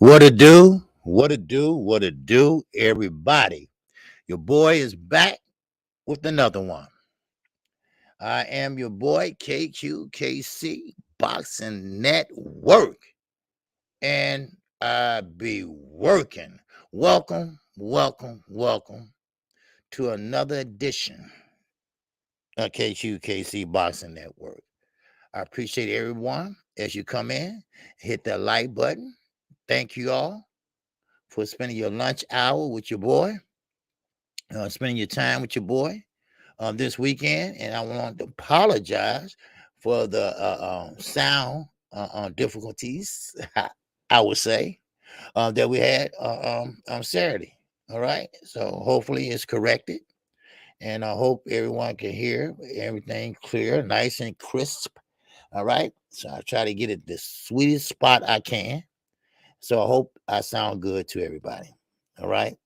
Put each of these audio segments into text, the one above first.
What to do? What to do? What to do, everybody? Your boy is back with another one. I am your boy KQKC Boxing Network, and I be working. Welcome to another edition of KQKC Boxing Network. I appreciate everyone as you come in, hit that like button. Thank you all for spending your lunch hour with your boy. Spending your time with your boy this weekend, and I want to apologize for the sound difficulties. I would say that we had on Saturday. All right, so hopefully it's corrected, and I hope everyone can hear everything clear, nice and crisp. All right, so I try to get it the sweetest spot I can. So I hope I sound good to everybody. All right,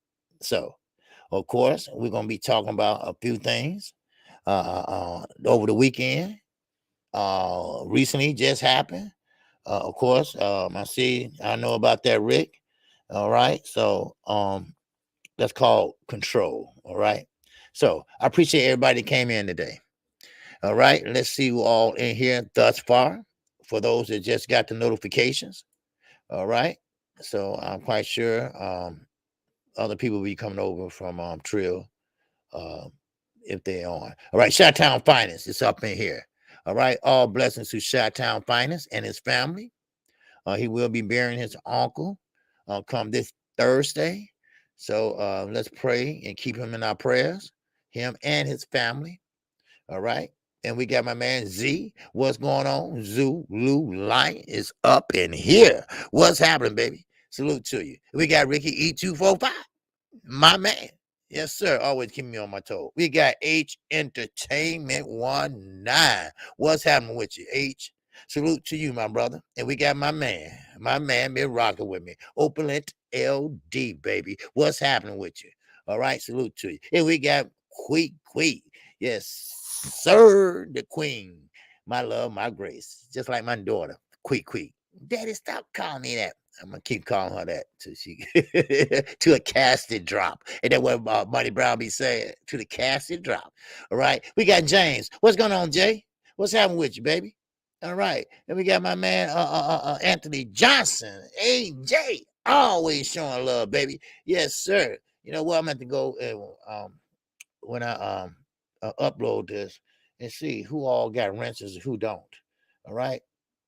so. Of course, we're going to be talking about a few things over the weekend. Recently just happened. Of course, I know about that, Rick. All right. So that's called control. All right. So I appreciate everybody that came in today. All right. Let's see who all in here thus far. For those that just got the notifications. All right. So I'm quite sure other people will be coming over from Trill. Uh, if they're on. All right, Chi-Town Finance is up in here. All right, all blessings to Chi-Town Finance and his family. He will be burying his uncle come this Thursday. So let's pray and keep him in our prayers, him and his family. All right. And we got my man Z. What's going on? Zulu Light is up in here. What's happening, baby? Salute to you. We got Ricky E245. My man. Yes, sir. Always keep me on my toe. We got H Entertainment 19. What's happening with you, H? Salute to you, my brother. And we got my man been rocking with me. Opulent LD, baby. What's happening with you? All right, salute to you. And we got Quee. Yes, sir, the queen. My love, my grace. Just like my daughter, Quee. Daddy, stop calling me that. I'm gonna keep calling her that till she to a casted drop. And then what Buddy Brown be saying to the casted drop. All right. We got James. What's going on, Jay? What's happening with you, baby? All right. And we got my man Anthony Johnson. AJ. Always showing love, baby. Yes, sir. You know what? I'm going to go and when I upload this and see who all got wrenches and who don't. All right.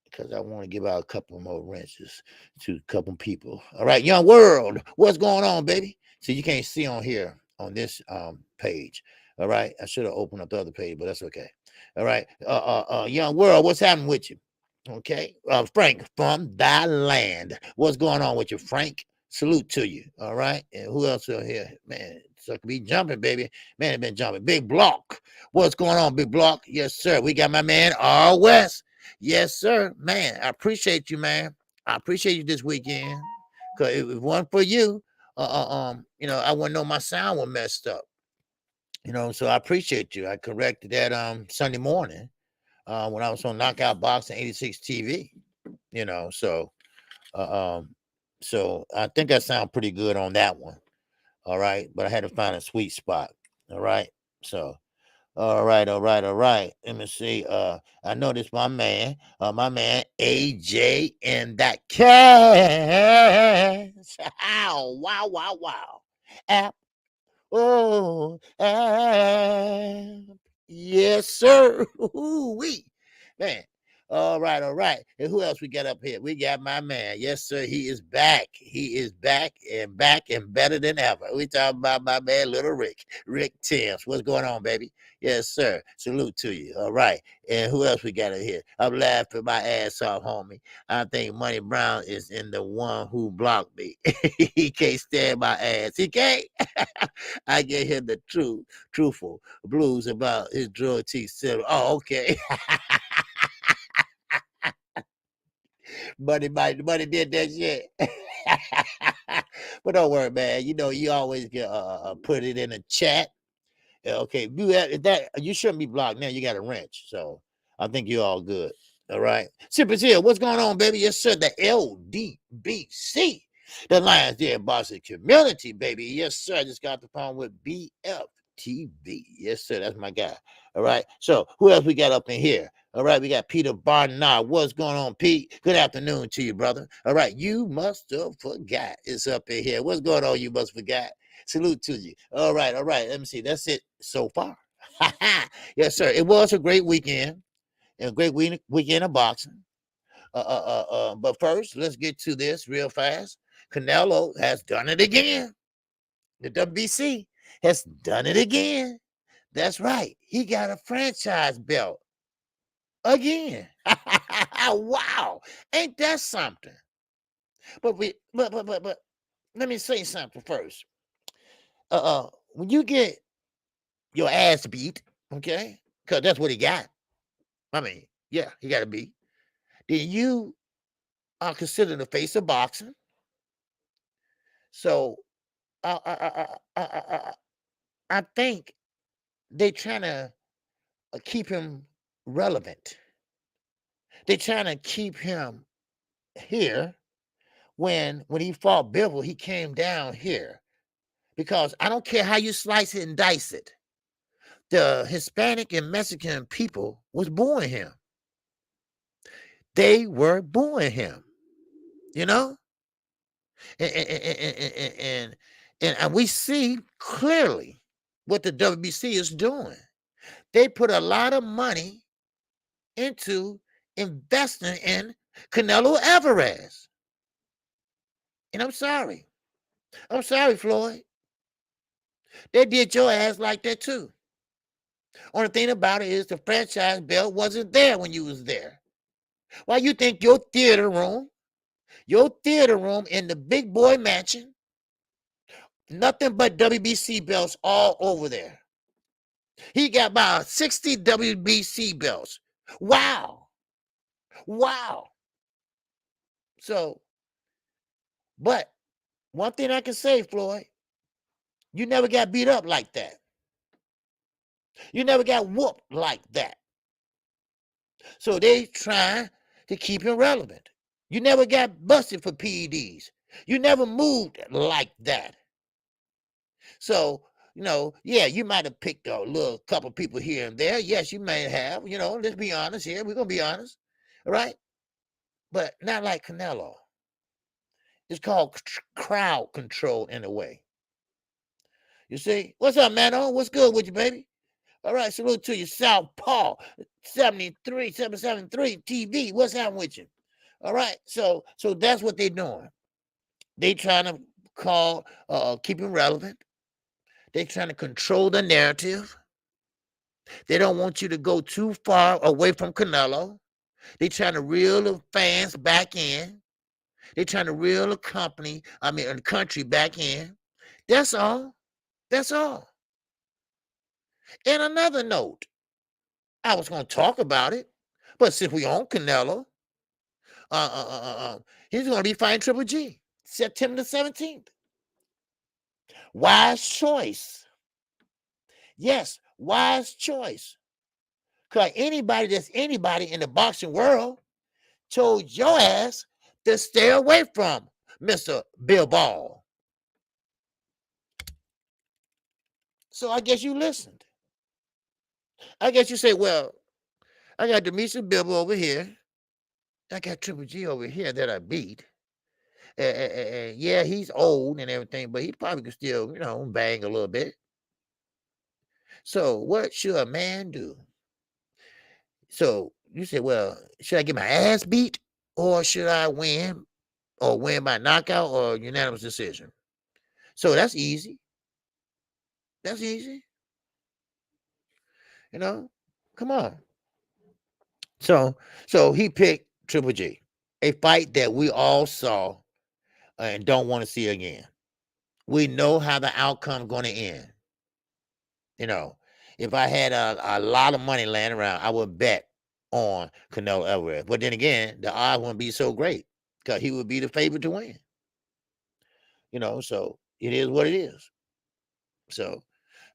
Because I want to give out a couple more wrenches to a couple people. All right, Young World, what's going on, baby? So you can't see on here on this page. All right, I should have opened up the other page, but that's okay. All right, Young World, what's happening with you? Okay, Frank from thy land. What's going on with you, Frank? Salute to you. All right, and who else are here? Man, so could be jumping, baby. Man, it been jumping. Big Block. What's going on, Big Block? Yes, sir. We got my man R West. Yes, sir. Man, I appreciate you, man. I appreciate you this weekend. Cause if it wasn't for you, I wouldn't know my sound was messed up. So I appreciate you. I corrected that Sunday morning when I was on Knockout Boxing 86 TV. You know, so so I think I sound pretty good on that one. All right, but I had to find a sweet spot. All right, so. All right. Let me see. I noticed my man AJ in that cash. Ow, wow. App. Oh, app. Yes, sir. Ooh-wee. Man. All right. And who else we got up here? We got my man. Yes, sir. He is back. He is back and better than ever. We talking about my man, Little Rick Timms. What's going on, baby? Yes, sir. Salute to you. All right. And who else we got in here? I'm laughing my ass off, homie. I think Money Brown is in the one who blocked me. He can't stand my ass. He can't. I get him the truthful blues about his drug teeth. Oh, okay. Money did that shit. But don't worry, man. You always get put it in a chat. Okay, you shouldn't be blocked now. You got a wrench, so I think you're all good. All right, Sippers here. What's going on, baby? Yes, sir. The LDBC. The Lions Den Boxing community, baby. Yes, sir. I just got the phone with BFTV. Yes, sir. That's my guy. All right. So who else we got up in here? All right, we got Peter Barnard. What's going on, Pete? Good afternoon to you, brother. All right, you must have forgot. It's up in here. What's going on? You must forgot. Salute to you. All right, all right. Let me see. That's it so far. Yes, sir. It was a great weekend and a great weekend of boxing. But first, let's get to this real fast. Canelo has done it again. The WBC has done it again. That's right. He got a franchise belt again. Wow. Ain't that something? But let me say something first. When you get your ass beat, okay? Because that's what he got. I mean, yeah, he got to beat. Then you are considered the face of boxing. So I think they trying to keep him relevant. They trying to keep him here when he fought Bivol, he came down here. Because I don't care how you slice it and dice it. The Hispanic and Mexican people was booing him. They were booing him, you know? And we see clearly what the WBC is doing. They put a lot of money into investing in Canelo Alvarez. And I'm sorry. I'm sorry, Floyd. They did your ass like that too. Only thing about it is the franchise belt wasn't there when you was there. Why you think your theater room in the big boy mansion, nothing but WBC belts all over there. He got about 60 WBC belts. Wow. So, but one thing I can say, Floyd, you never got beat up like that. You never got whooped like that. So they trying to keep him relevant. You never got busted for PEDs. You never moved like that. So, yeah, you might have picked a little couple people here and there. Yes, you may have, let's be honest here. We're going to be honest. All right. But not like Canelo. It's called crowd control in a way. You see? What's up, Mano? What's good with you, baby? All right, salute to you, South Paul, 773 TV. What's happening with you? All right, so that's what they're doing. They trying to keep him relevant. They're trying to control the narrative. They don't want you to go too far away from Canelo. They're trying to reel the fans back in. They're trying to reel the country back in. That's all. That's all. And another note, I was going to talk about it, but since we own Canelo, he's going to be fighting Triple G September the 17th. Wise choice. Yes, wise choice. Because anybody in the boxing world told your ass to stay away from Mr. Bivol. So I guess you listened. I guess you say, well, I got Demetrius Bivol over here. I got Triple G over here that I beat. Yeah, he's old and everything, but he probably could still, bang a little bit. So what should a man do? So you say, well, should I get my ass beat or should I win by knockout or unanimous decision? So that's easy. That's easy. Come on. So he picked Triple G, a fight that we all saw and don't want to see again. We know how the outcome going to end. If I had a lot of money laying around, I would bet on Canelo Alvarez. But then again, the odds wouldn't be so great because he would be the favorite to win. So it is what it is. So,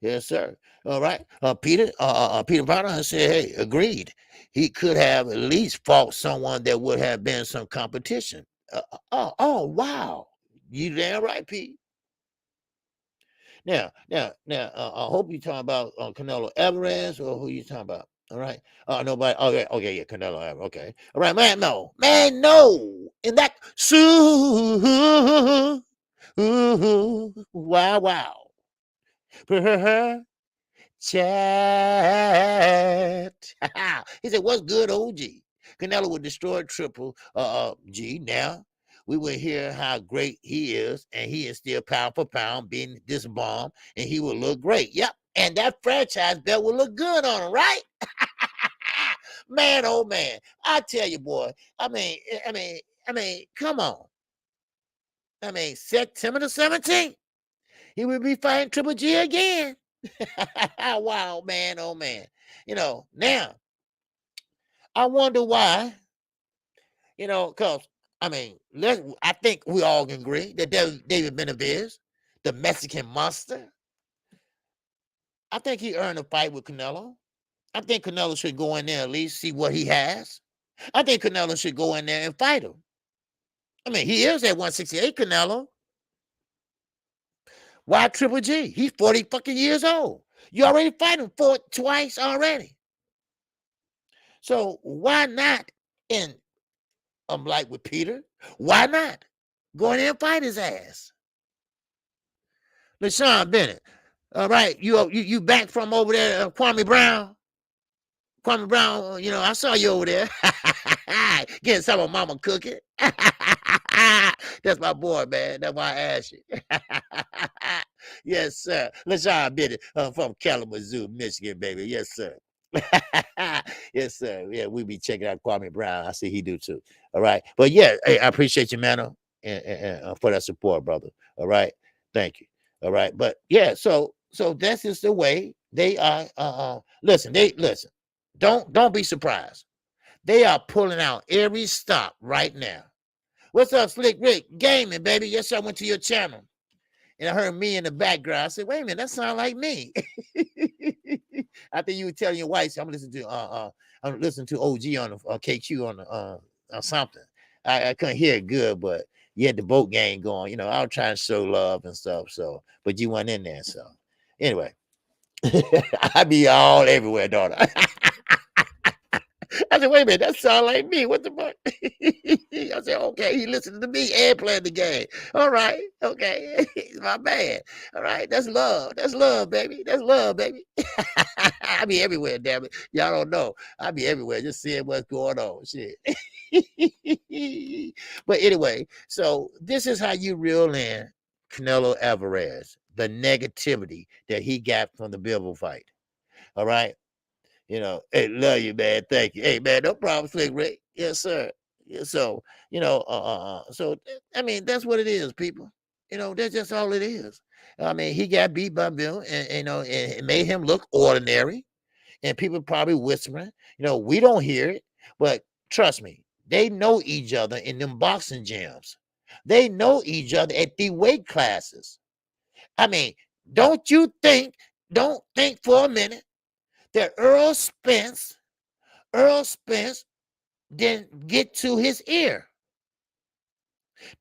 yes, sir. All right. Peter Potter said, hey, agreed. He could have at least fought someone that would have been some competition. Oh, wow. You damn right, Pete. Now, I hope you're talking about Canelo Alvarez or who you talking about. All right. Nobody. Okay, yeah, Canelo Alvarez. Okay. All right, man. No. And that wow. Chat. He said, "What's good, OG?" Canelo would destroy Triple G. Now we will hear how great he is, and he is still pound for pound being this bomb, and he will look great. Yep, and that franchise belt will look good on him, right? Man, oh man, I tell you, boy. I mean, come on. I mean, September the 17th, he will be fighting Triple G again. Wow, man, oh man. Now I wonder why, because I think we all can agree that David Benavidez, the Mexican monster, I think he earned a fight with Canelo. I think Canelo should go in there at least see what he has. I think Canelo should go in there and fight him. I mean, he is at 168, Canelo. Why Triple G? He's 40 fucking years old. You already fight him twice already. So why not? And I'm like with Peter, why not go in there and fight his ass? LaShawn Bennett, all right, you back from over there, Kwame Brown? Kwame Brown, I saw you over there getting some of Mama cooking. That's my boy, man. That's why I asked you. Yes, sir. LaShawn Bennett from Kalamazoo, Michigan, baby. Yes, sir. Yes, sir. Yeah, we be checking out Kwame Brown. I see he do too. All right. But yeah, hey, I appreciate you, man, and for that support, brother. All right. Thank you. All right. But yeah, so that's just the way they are. Listen. Don't be surprised. They are pulling out every stop right now. What's up, Slick Rick? Gaming, baby. Yes, I went to your channel. And I heard me in the background. I said, wait a minute, that sounds like me. I think you were telling your wife, I'm listening to OG on the KQ on something. I couldn't hear it good, but you had the boat game going. I was trying to show love and stuff. So, but you weren't in there. So anyway, I be all everywhere, daughter. I said, wait a minute, that sounds like me. What the fuck? I said, okay, he listening to me and playing the game. All right, okay. He's my man. All right, that's love. That's love, baby. That's love, baby. I be everywhere, damn it. Y'all don't know. I be everywhere just seeing what's going on. Shit. But anyway, so this is how you reel in Canelo Alvarez, the negativity that he got from the Bivol fight. All right. Hey, love you, man. Thank you. Hey, man, no problem, Slick Rick. Yes, sir. Yeah, so, I mean, that's what it is, people. That's just all it is. I mean, he got beat by Bill, and and it made him look ordinary. And people probably whispering. We don't hear it, but trust me, they know each other in them boxing gyms. They know each other at the weight classes. I mean, don't think for a minute that Earl Spence didn't get to his ear.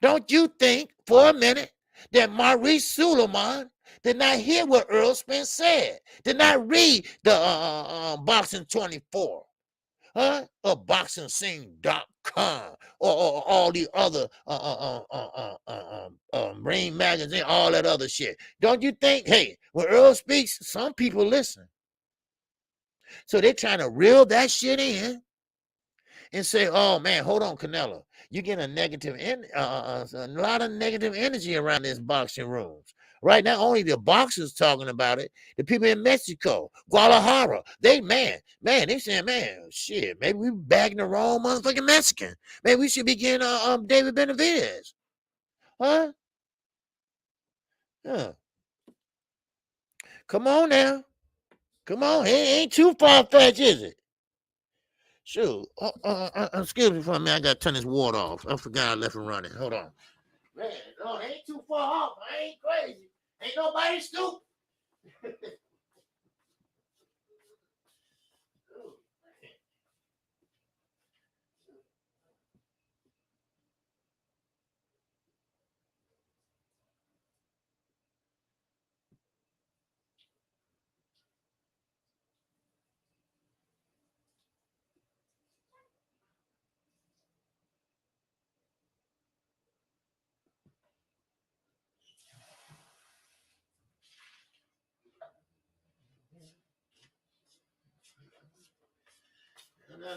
Don't you think for a minute that Maurice Suleiman did not hear what Earl Spence said? Did not read the Boxing 24, or BoxingScene.com, or all the other Marine magazine, all that other shit? Don't you think, hey, when Earl speaks, some people listen. So they're trying to reel that shit in and say, "Oh man, hold on, Canelo, you get a lot of negative energy around this boxing rooms." Right now, only the boxers talking about it. The people in Mexico, Guadalajara, they saying, man, shit, maybe we bagging the wrong motherfucking Mexican. Maybe we should be getting David Benavidez, huh? Yeah. Come on now, come on, it ain't too far fetched, is it? Shoot, excuse me for a minute. I gotta turn this water off. I forgot I left it running. Hold on. Man, no, it ain't too far off. I ain't crazy. Ain't nobody stupid.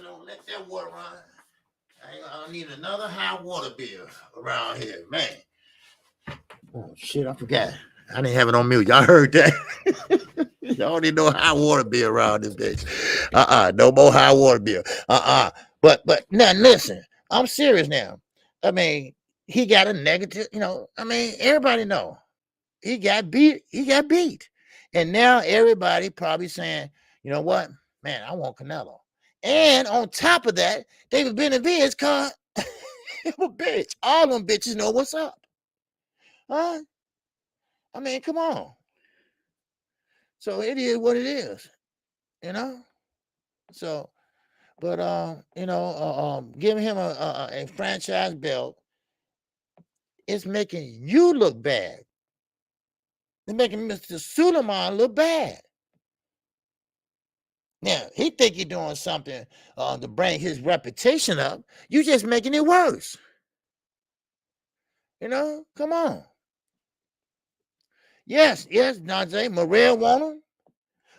don't let that water run. I don't need another high water bill around here, man. Oh shit, I forgot. I didn't have it on mute. Y'all heard that? Y'all didn't know high water bill around this bitch. No more high water bill. But now listen, I'm serious now. I mean, he got a negative, I mean, everybody know he got beat. And now everybody probably saying, you know what, man, I want Canelo. And on top of that, David Benavidez called him a bitch. All them bitches know what's up. Huh? I mean, come on. So it is what it is, So, but giving him a franchise belt, it's making you look bad. It's making Mr. Suleiman look bad. Now he think you're doing something to bring his reputation up. You just making it worse. Come on. Yes, Najee Morrell want him.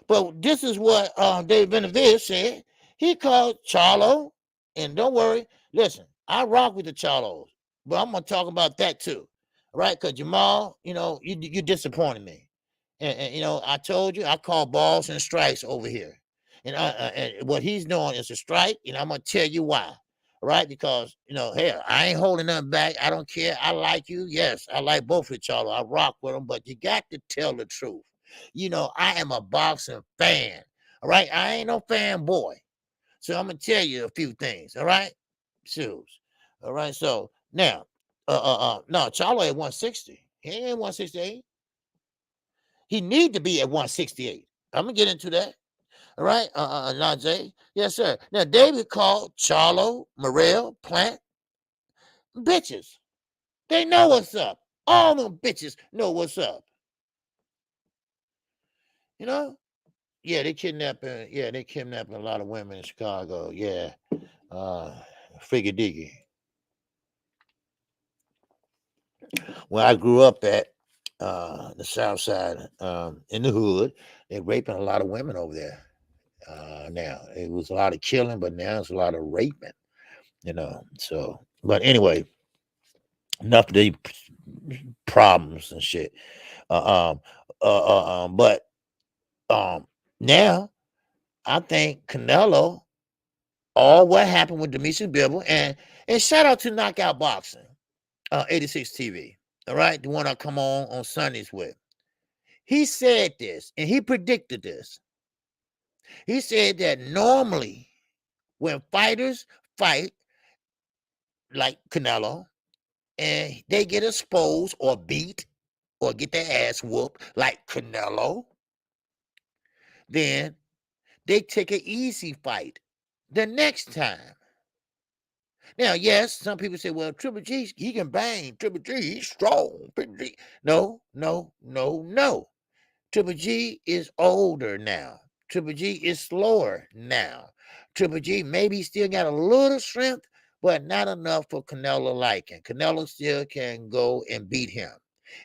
But this is what David Benavidez said. He called Charlo, and don't worry, listen, I rock with the Charlos, but I'm gonna talk about that too, right? Because Jamal, you disappointed me, and I told you I call balls and strikes over here, and what he's doing is a strike, and I'm gonna tell you why. Right, because hell, I ain't holding nothing back. I don't care. I like you. Yes, I like both of y'all. I rock with them, but you got to tell the truth. I am a boxing fan. All right, I ain't no fanboy. So I'm gonna tell you a few things. All right, shoes. All right. So now, no, Charlo at 160. He ain't at 168. He need to be at 168. I'm gonna get into that. All right, Najee. Yes, sir. Now David called Charlo, Morrell, Plant bitches. They know what's up. All them bitches know what's up. Yeah, they kidnapping. Yeah, they kidnapping a lot of women in Chicago. Yeah, figure diggy. Where I grew up at, the South Side, in the hood, they're raping a lot of women over there. Now it was a lot of killing, but now it's a lot of raping. So, but anyway, enough of these problems and shit. But now I think Canelo, all what happened with Demetrius Bivol, and shout out to Knockout Boxing, 86 TV. All right, the one I come on Sundays with. He said this, and he predicted this. He said that normally when fighters fight like Canelo and they get exposed or beat or get their ass whooped like Canelo, then they take an easy fight the next time. Now, yes, some people say, well, Triple G, he can bang. Triple G, he's strong. No. Triple G is older now. Triple G is slower now. Triple G maybe still got a little strength, but not enough for Canelo liking. Canelo still can go and beat him.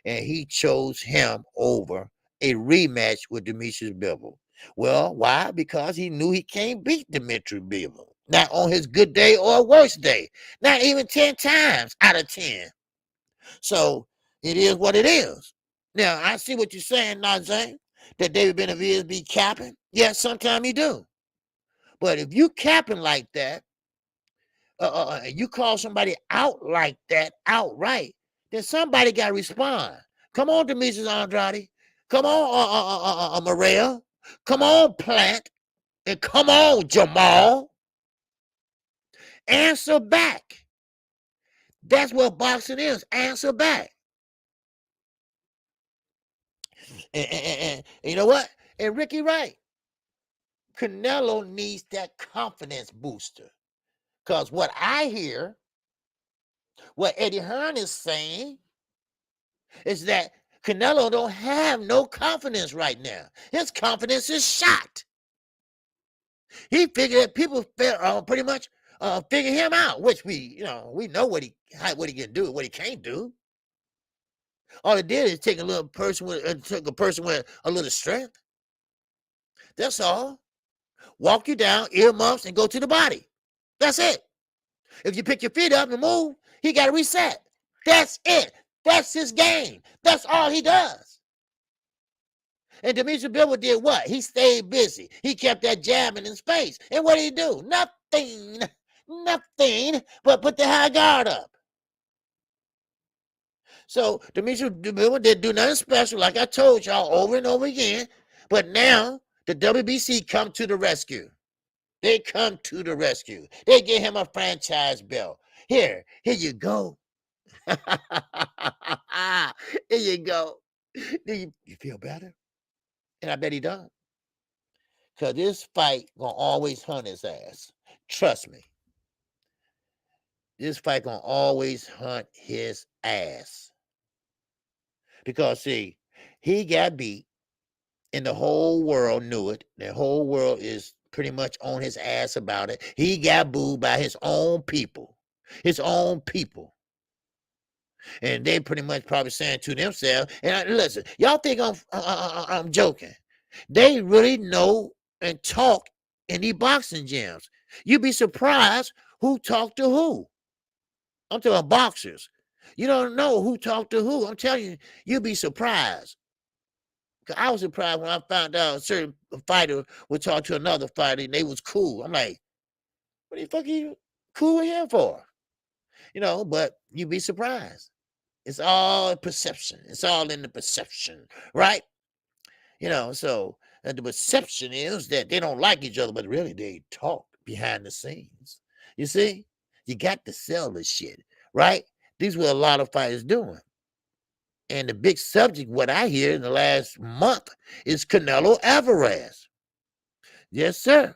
And he chose him over a rematch with Demetrius Bivol. Well, why? Because he knew he can't beat Demetrius Bivol. Not on his good day or a worse day. Not even 10 times out of 10. So it is what it is. Now, I see what you're saying, Najee, that David Benavidez be capping. Yes, sometimes he do. But if you capping like that, you call somebody out like that outright, then somebody got to respond. Come on, Demetrius Andrade. Come on, Morrell. Come on, Plant. And come on, Jamal. Answer back. That's what boxing is. Answer back. And you know what? And Ricky Wright, Canelo needs that confidence booster. Because what I hear, what Eddie Hearn is saying, is that Canelo don't have no confidence right now. His confidence is shot. He figured that people pretty much figure him out, which we know what he can do, what he can't do. All it did is take a person with a little strength. That's all. Walk you down, earmuffs, and go to the body. That's it. If you pick your feet up and move, he got to reset. That's it. That's his game. That's all he does. And Demetrius Bivol did what? He stayed busy. He kept that jabbing in space. And what did he do? Nothing. Nothing but put the high guard up. So Demetrius Bivol didn't do nothing special, like I told y'all over and over again. But now the WBC come to the rescue. They come to the rescue. They give him a franchise belt. Here you go. Here you go. Do you feel better? And I bet he does. Because this fight gonna always hunt his ass. Trust me. This fight gonna always hunt his ass. Because see, he got beat and the whole world knew it. The whole world is pretty much on his ass about it. He got booed by his own people. His own people. And they pretty much probably saying to themselves, and listen, y'all think I'm joking. They really know and talk in these boxing gyms. You'd be surprised who talked to who. I'm talking about boxers. You don't know who talked to who. I'm telling you, you'd be surprised. I was surprised when I found out a certain fighter would talk to another fighter and they was cool. I'm like, what the fuck are you cool with him for? You know, but you'd be surprised. It's all perception. It's all in the perception, right? You know, so the perception is that they don't like each other, but really they talk behind the scenes. You see? You got to sell this shit, right? These were a lot of fighters doing. And the big subject, what I hear in the last month, is Canelo Alvarez. Yes, sir.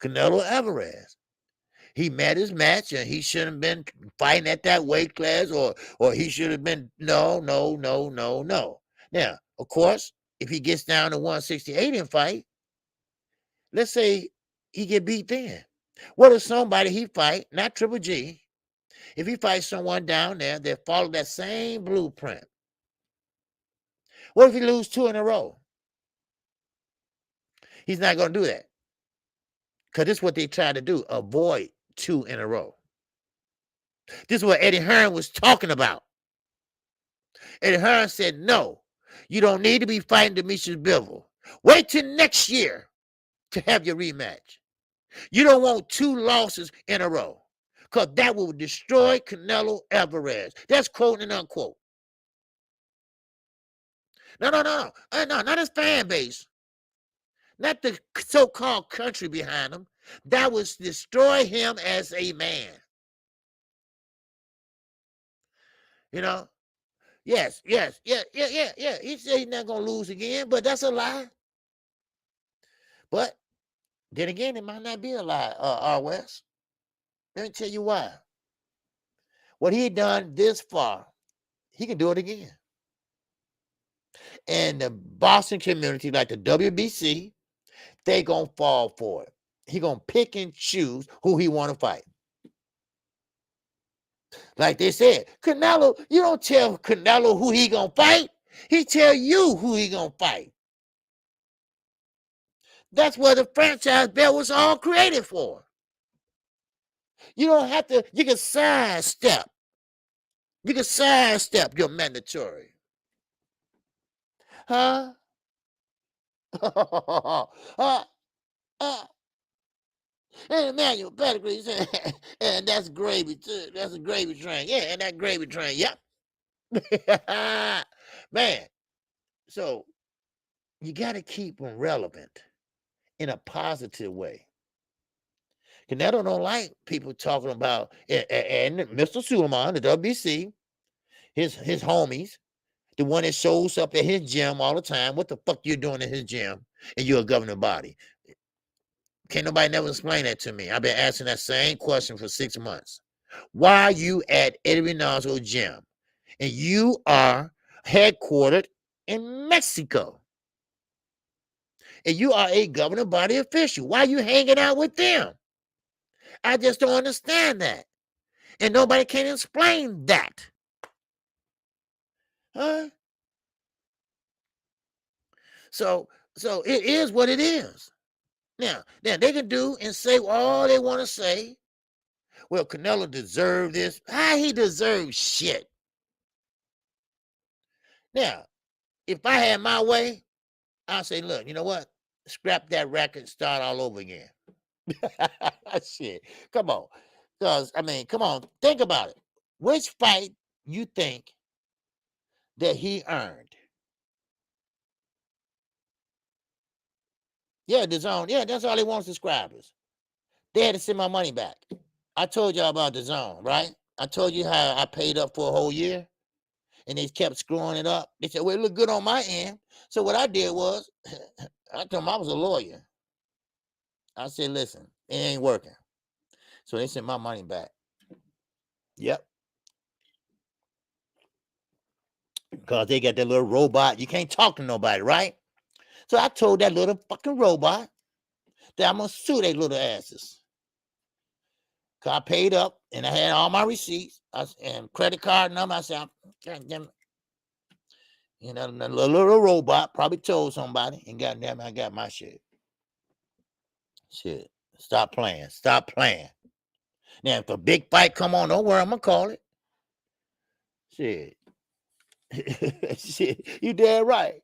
Canelo Alvarez. He met his match and he shouldn't have been fighting at that weight class or he should have been, no. Now, of course, if he gets down to 168 and fight, let's say he get beat then. What if somebody he fight, not Triple G, if he fights someone down there that follow that same blueprint? What if he lose 2 in a row? He's not going to do that. Because this is what they try to do, avoid 2 in a row. This is what Eddie Hearn was talking about. Eddie Hearn said, no, you don't need to be fighting Demetrius Bivol. Wait till next year to have your rematch. You don't want 2 losses in a row because that will destroy Canelo Alvarez. That's quote and unquote. No, not his fan base. Not the so-called country behind him. That would destroy him as a man. You know? Yes. He said he's not going to lose again, but that's a lie. But then again, it might not be a lie, R. West. Let me tell you why. What he done this far, he can do it again. And the boxing community, like the WBC, they gonna fall for it. He gonna pick and choose who he want to fight. Like they said, Canelo, you don't tell Canelo who he gonna fight. He tell you who he gonna fight. That's what the franchise belt was all created for. You don't have to, you can sidestep. You can sidestep your mandatory. Huh? And Emmanuel Pettigrew said, and that's gravy too. That's a gravy train. Yeah, and that gravy train. Yep. Man, so you got to keep them relevant in a positive way. Canelo don't like people talking about, and Mr. Suleiman, the WBC, his homies, the one that shows up at his gym all the time. What the fuck you doing in his gym? And you're a governing body. Can't nobody never explain that to me. I've been asking that same question for 6 months. Why are you at Eddie Reynoso's gym? And you are headquartered in Mexico. And you are a governing body official. Why are you hanging out with them? I just don't understand that. And nobody can explain that. Huh? So it is what it is. Now they can do and say all they want to say. Well, Canelo deserved this. How he deserves shit? Now, if I had my way, I'll say, look, you know what? Scrap that record, start all over again. Shit. Come on. Because, I mean, come on. Think about it. Which fight you think that he earned? Yeah, DAZN. Yeah, that's all they want, subscribers. They had to send my money back. I told y'all about DAZN, right? I told you how I paid up for a whole year and they kept screwing it up. They said, well, it looked good on my end. So what I did was, I told them I was a lawyer. I said, listen, it ain't working. So they sent my money back. Yep. Because they got that little robot. You can't talk to nobody, right? So I told that little fucking robot that I'm going to sue their little asses. Because I paid up and I had all my receipts and credit card number. I said, God damn it. You know, the little robot probably told somebody, and goddamn it, I got my shit. Shit. Stop playing. Stop playing. Now, if a big fight come on, don't worry, I'm going to call it. Shit. Shit. You dead right.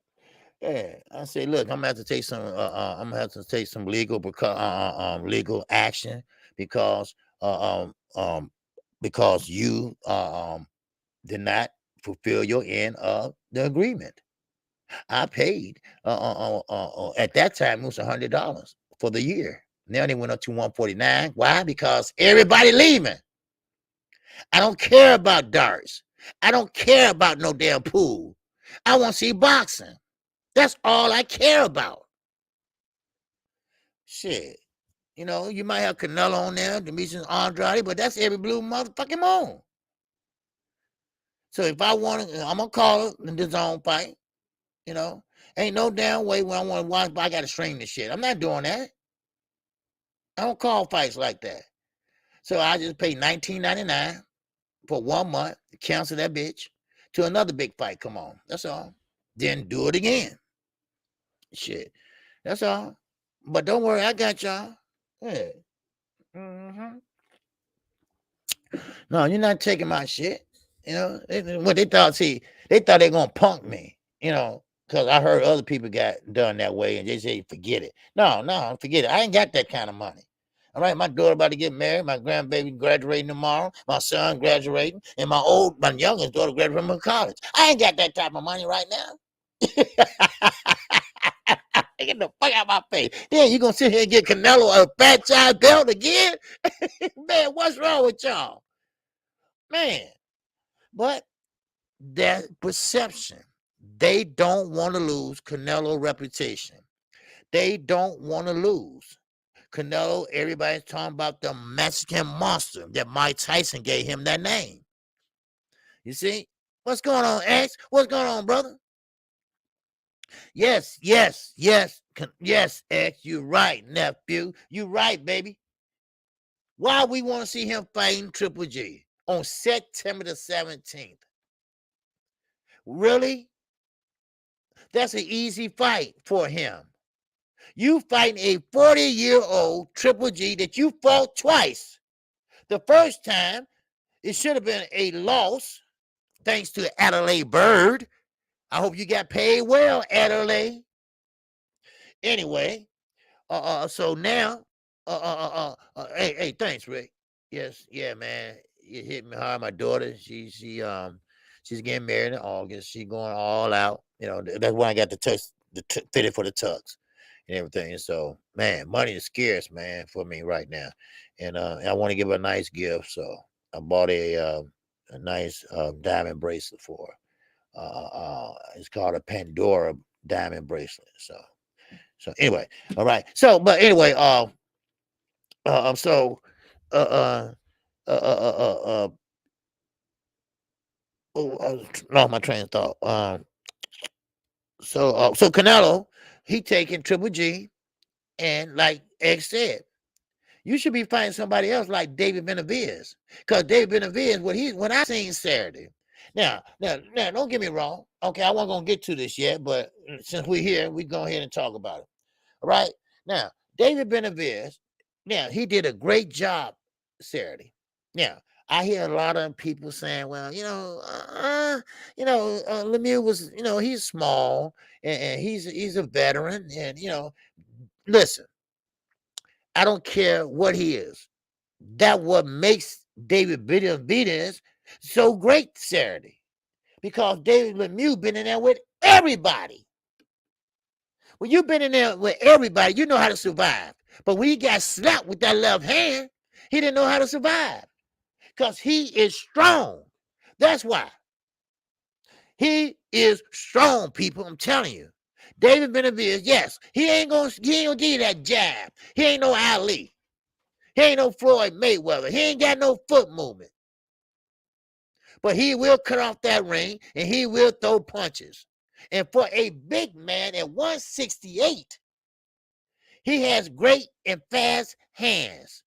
Yeah, I say, look, I'm gonna have to take some. I'm gonna have to take some legal legal action because you did not fulfill your end of the agreement. I paid at that time it was $100 for the year. Now they went up to $149. Why? Because everybody leaving. I don't care about darts. I don't care about no damn pool. I want to see boxing. That's all I care about. Shit. You know, you might have Canelo on there, Demetrius Andrade, but that's every blue motherfucking moon. So if I want to, I'm going to call it the DAZN fight. You know, ain't no damn way when I want to watch, but I got to stream this shit. I'm not doing that. I don't call fights like that. So I just pay $19.99 for 1 month to cancel that bitch to another big fight. Come on. That's all. Then do it again. Shit. That's all. But don't worry, I got y'all. Yeah. Mm-hmm. No, you're not taking my shit. You know, what they thought, they thought they going to punk me, you know, because I heard other people got done that way and they say, forget it. No, forget it. I ain't got that kind of money. All right, my daughter about to get married, my grandbaby graduating tomorrow, my son graduating, and my youngest daughter graduating from college. I ain't got that type of money right now. Get the fuck out of my face. Then you gonna sit here and get Canelo a fat child belt again? Man, what's wrong with y'all? Man, but that perception, they don't want to lose Canelo reputation. They don't want to lose. Canelo, everybody's talking about the Mexican monster that Mike Tyson gave him that name. You see? What's going on, X? What's going on, brother? Yes, X, you're right, nephew. You're right, baby. Why we want to see him fighting Triple G on September the 17th? Really? That's an easy fight for him. You fighting a 40-year-old Triple G that you fought twice. The first time, it should have been a loss, thanks to Adelaide Bird. I hope you got paid well, Adelaide. Anyway, so now, hey, thanks, Rick. Yes, yeah, man. You hit me hard. My daughter, she's getting married in August. She's going all out. You know, that's why I got the tux, fitted for the tux and everything. And so, man, money is scarce, man, for me right now. And I want to give her a nice gift, so I bought a nice diamond bracelet for her. It's called a Pandora diamond bracelet. So anyway, all right. So, but anyway, so, I lost my train of thought. So Canelo, he taking Triple G, and like X said, you should be fighting somebody else like David Benavidez, because David Benavidez, what I seen Saturday. Now, don't get me wrong. Okay, I wasn't gonna get to this yet, but since we're here, we go ahead and talk about it. All right. Now, David Benavidez, now he did a great job Saturday. Now I hear a lot of people saying, "Well, Lemieux was, he's small and he's a veteran, and listen, I don't care what he is. That what makes David Benavidez so great Saturday, because David Lemieux been in there with everybody. When you've been in there with everybody, you know how to survive. But when he got slapped with that left hand, he didn't know how to survive because he is strong. That's why. He is strong, people. I'm telling you. David Benavidez, yes, he ain't gonna give you that jab. He ain't no Ali. He ain't no Floyd Mayweather. He ain't got no foot movement. But he will cut off that ring and he will throw punches. And for a big man at 168, he has great and fast hands.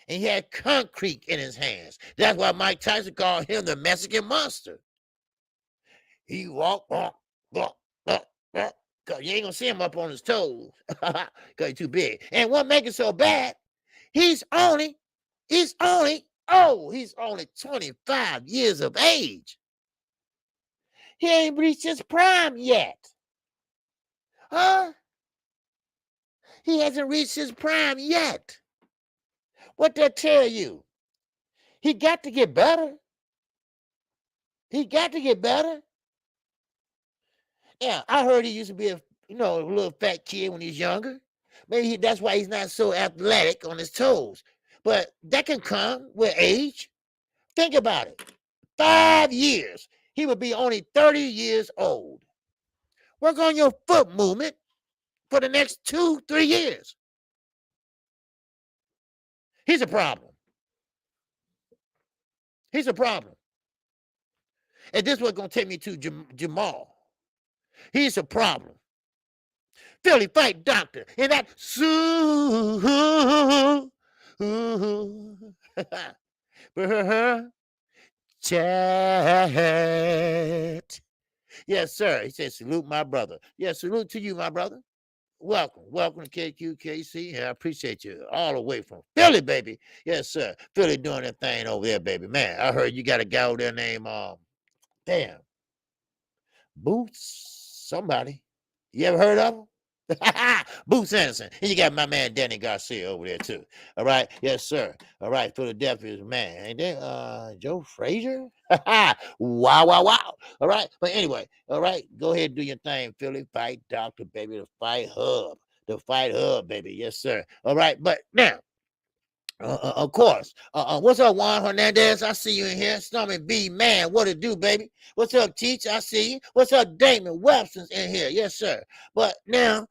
And he had concrete in his hands. That's why Mike Tyson called him the Mexican Monster. He walk. Cause you ain't gonna see him up on his toes. Cause he's too big. And what makes it so bad, he's only 25 years of age. He ain't reached his prime yet. Huh? He hasn't reached his prime yet. What that tell you? He got to get better. He got to get better. Yeah, I heard he used to be a little fat kid when he's younger. Maybe that's why he's not so athletic on his toes. But that can come with age. Think about it. 5 years, he would be only 30 years old. Work on your foot movement for the next 2-3 years. He's a problem. He's a problem. And this was going to take me to Jamal. He's a problem. Philly fight doctor. And that chat. Yes, sir. He said, salute my brother. Yes, salute to you, my brother. Welcome to KQKC. I appreciate you all the way from Philly, baby. Yes, sir. Philly doing that thing over there, baby. Man, I heard you got a guy over there named Boots somebody. You ever heard of him? Boots Anderson. And you got my man Danny Garcia over there too. All right. Yes, sir. All right. Philadelphia's man. And then Joe Frazier. Wow. All right. But anyway, all right. Go ahead and do your thing, Philly. Fight Doctor, baby. The Fight Hub. The Fight Hub, baby. Yes, sir. All right. But now, of course. What's up, Juan Hernandez? I see you in here. Stormy B, man, what it do, baby? What's up, Teach? I see you. What's up, Damon Webster's in here? Yes, sir. But now,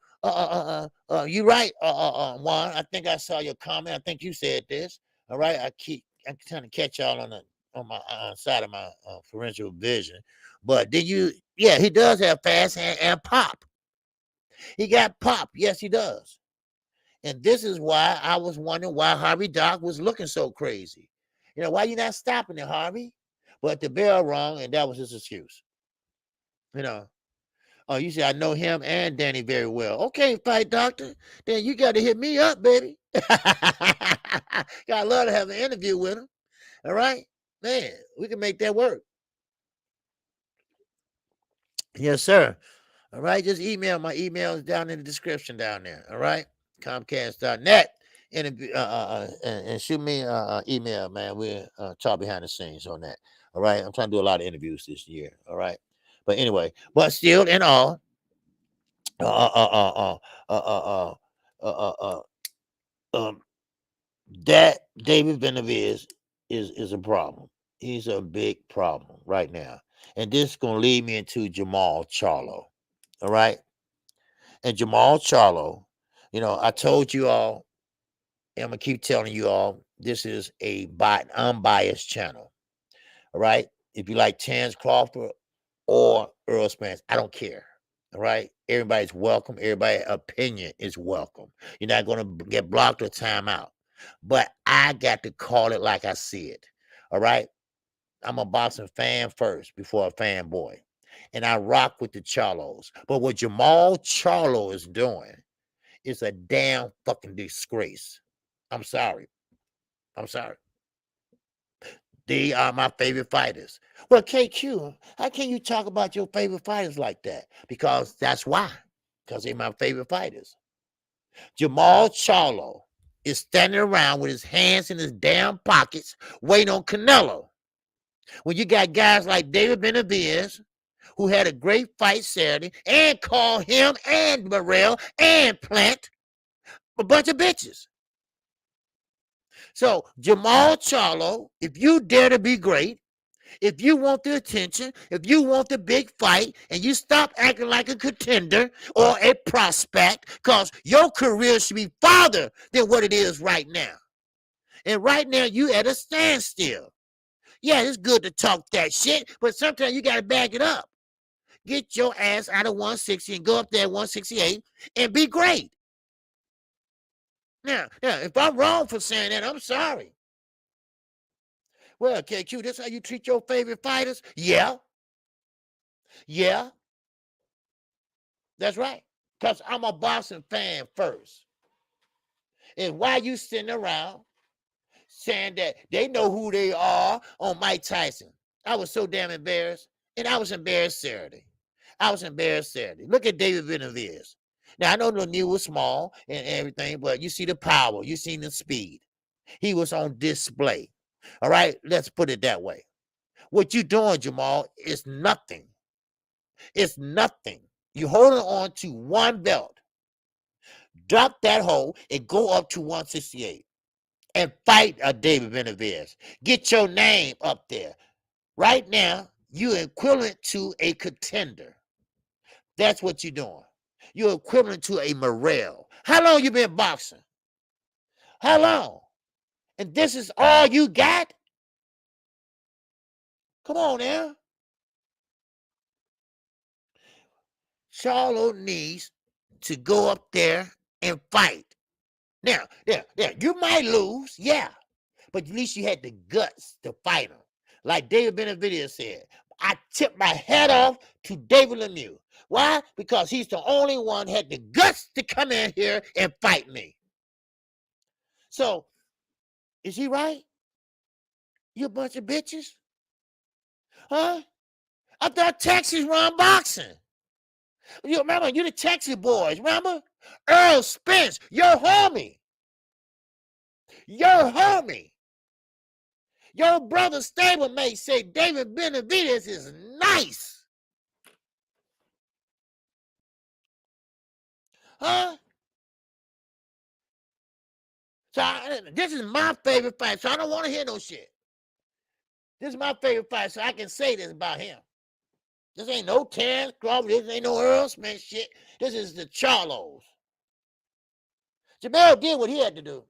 you right, Juan. I think I saw your comment. I think you said this. All right. I'm trying to catch y'all on my side of my parental vision. But did you? Yeah, he does have fast hand and pop. He got pop. Yes, he does. And this is why I was wondering why Harvey Doc was looking so crazy. Why you not stopping it, Harvey? But the bell rung, and that was his excuse. Oh, you say I know him and Danny very well. Okay, Fight Doctor. Then you got to hit me up, baby. Gotta love to have an interview with him. All right? Man, we can make that work. Yes, sir. All right, just email. My email is down in the description down there. All right, Comcast.net. And shoot me an email, man. We'll talk behind the scenes on that. All right, I'm trying to do a lot of interviews this year. All right, but anyway, but still in all, that David Benavidez is a problem. He's a big problem right now, and this is gonna lead me into Jamal Charlo. All right. And Jamal Charlo, I told you all, and I'm gonna keep telling you all, this is a unbiased channel. All right. If you like Terrence Crawford or Earl Spence, I don't care. All right. Everybody's welcome. Everybody's opinion is welcome. You're not gonna get blocked or time out. But I got to call it like I see it. All right. I'm a boxing fan first before a fanboy. And I rock with the Charlos. But what Jamal Charlo is doing is a damn fucking disgrace. I'm sorry. I'm sorry. They are my favorite fighters. Well, KQ, how can you talk about your favorite fighters like that? Because that's why. Because they're my favorite fighters. Jamal Charlo is standing around with his hands in his damn pockets waiting on Canelo. When you got guys like David Benavidez, who had a great fight Saturday, and called him and Morrell and Plant a bunch of bitches. So Jamal Charlo, if you dare to be great, if you want the attention, if you want the big fight, and you stop acting like a contender or a prospect, because your career should be farther than what it is right now. And right now, you at a standstill. Yeah, it's good to talk that shit, but sometimes you got to back it up. Get your ass out of 160 and go up there at 168 and be great. Now, if I'm wrong for saying that, I'm sorry. Well, KQ, this how you treat your favorite fighters? Yeah. Yeah. That's right. Because I'm a boxing fan first. And why you sitting around saying that they know who they are on Mike Tyson? I was so damn embarrassed. And I was embarrassed Saturday. Look at David Benavidez. Now, I know Lemieux was small and everything, but you see the power. You seen the speed. He was on display. All right? Let's put it that way. What you doing, Jamal, is nothing. It's nothing. You holding on to one belt. Drop that hole and go up to 168 and fight a David Benavidez. Get your name up there. Right now, you're equivalent to a contender. That's what you're doing. You're equivalent to a Morrell. How long you been boxing? How long? And this is all you got? Come on now. Charlo needs to go up there and fight. Now, you might lose, yeah, but at least you had the guts to fight him. Like David Benavidez said, I tipped my hat off to David Lemieux. Why? Because he's the only one had the guts to come in here and fight me. So, is he right? You a bunch of bitches? Huh? I thought Texas run boxing. You remember, you the Texas boys, remember? Earl Spence, your homie. Your homie. Your brother stablemate say David Benavidez is nice. Huh? So this is my favorite fight, so I don't want to hear no shit. This is my favorite fight, so I can say this about him. This ain't no Terrence Crawford. This ain't no Earl Smith shit. This is the Charlos. Jamal did what he had to do.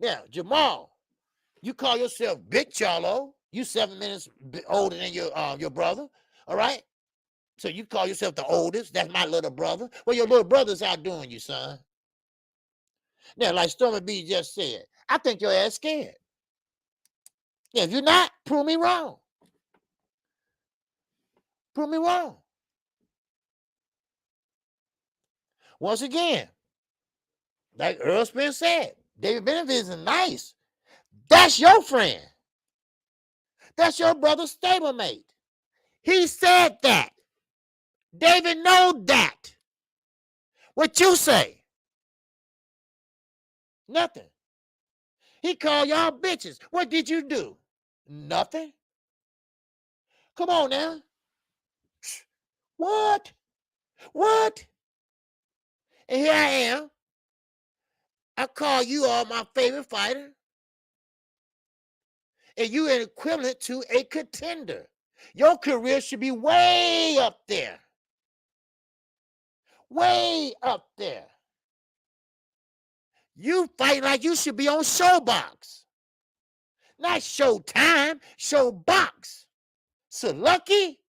Now, Jamal, you call yourself Big Charlo. You 7 minutes older than your brother. All right? So you call yourself the oldest. That's my little brother. Well, your little brother's outdoing you, son. Now, like Stormy B just said, I think your ass scared. Yeah, if you're not, prove me wrong. Prove me wrong. Once again, like Earl Spence said, David Benavidez is nice. That's your friend. That's your brother's stablemate. He said that. David know that. What you say? Nothing. He called y'all bitches. What did you do? Nothing. Come on now. What? What? And here I am. I call you all my favorite fighter. And you are equivalent to a contender. Your career should be way up there. Way up there. You fight like you should be on Showbox. Not Showtime, Showbox. So lucky?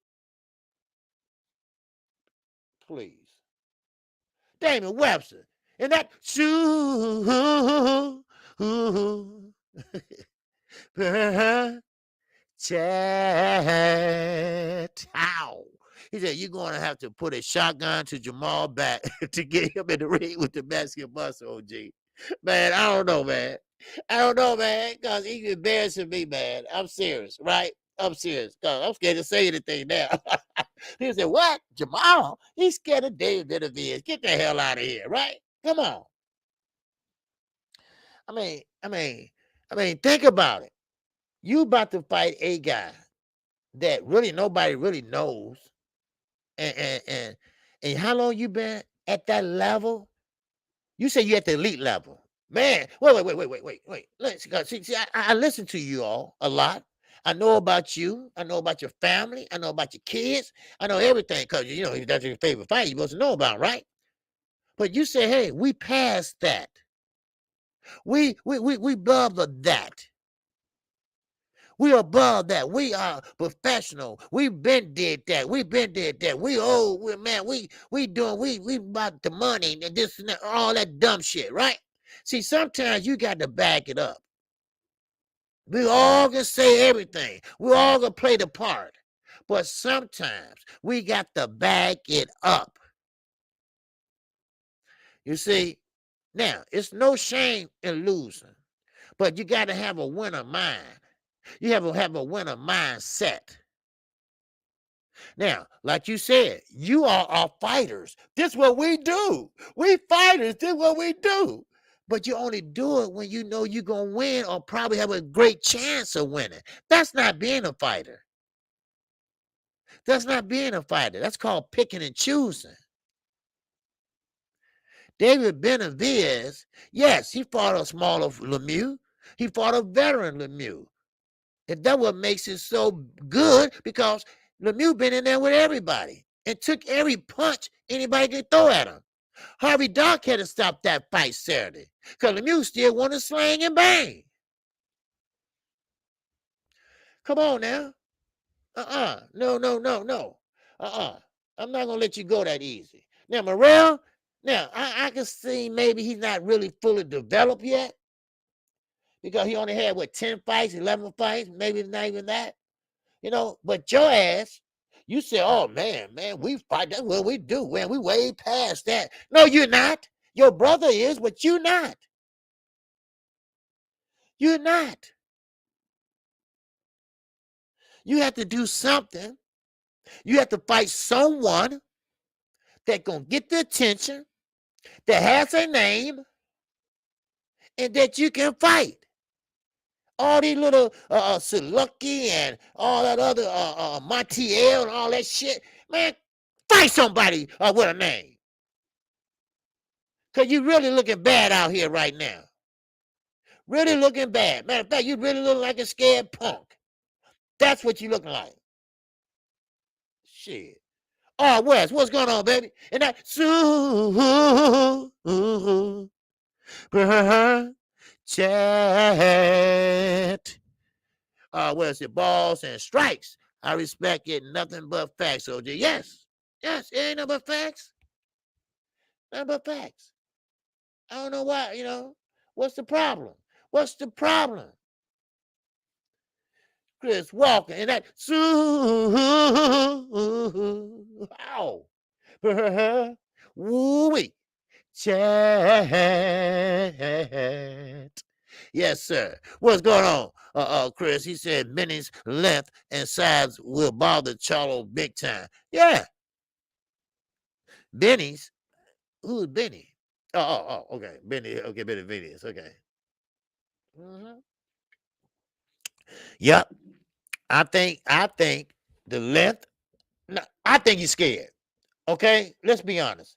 Please. Damon Webster. And that chat. How? He said, you're going to have to put a shotgun to Jamal back to get him in the ring with the Mexican Muscle, OG. Man, I don't know, man. I don't know, man, because he's embarrassing me, man. I'm serious, right? I'm serious, because I'm scared to say anything now. He said, what? Jamal? He's scared of David Benavidez. Get the hell out of here, right? Come on. I mean, think about it. You about to fight a guy that really nobody really knows. And how long you been at that level? You say you at the elite level. Man, wait. See, I listen to you all a lot. I know about you. I know about your family. I know about your kids. I know everything because, you know, if that's your favorite fight, you're supposed to know about, right? But you say, hey, we passed that. We above that. We above that. We are professional. We've been did that. We've been did that. We old, we about the money and this and that, all that dumb shit, right? See, sometimes you got to back it up. We all can say everything. We all can play the part. But sometimes we got to back it up. You see, now it's no shame in losing, but you got to have a winner mind. You have a winner mindset. Now, like you said, you are fighters. This is what we do. We fighters. This is what we do. But you only do it when you know you're going to win or probably have a great chance of winning. That's not being a fighter. That's not being a fighter. That's called picking and choosing. David Benavidez, yes, he fought a smaller Lemieux. He fought a veteran Lemieux. And that's what makes it so good because Lemieux been in there with everybody and took every punch anybody could throw at him. Harvey Dock had to stop that fight Saturday because Lemieux still wanted to slang and bang. Come on now. No. I'm not going to let you go that easy. Now, Morrell, now, I can see maybe he's not really fully developed yet because he only had, 10 fights, 11 fights, maybe it's not even that. You know, but your ass, you say, oh, man, we fight. That's what we do. Man, we way past that. No, you're not. Your brother is, but you're not. You're not. You have to do something. You have to fight someone that going to get the attention, that has a name, and that you can fight. All these little Saluki and all that other Montiel and all that shit, man, fight somebody with a name. Because you're really looking bad out here right now. Really looking bad. Matter of fact, you really look like a scared punk. That's what you looking like. Shit. Oh, Wes, what's going on, baby? And that chat. Where's it? Balls and strikes. I respect it. Nothing but facts, OJ. Yes. Yes, it ain't nothing but facts. Nothing but facts. I don't know why, you know. What's the problem? What's the problem? Chris Walker and that ow. Woo-wee. Chat. Yes, sir. What's going on, Chris? He said Benny's length and size will bother Charlo big time. Yeah. Benny's? Who's Benny? Okay. Benny, okay, Benny Videos. Okay. Mm-hmm. Yep. I think the length, no, I think he's scared. Okay? Let's be honest.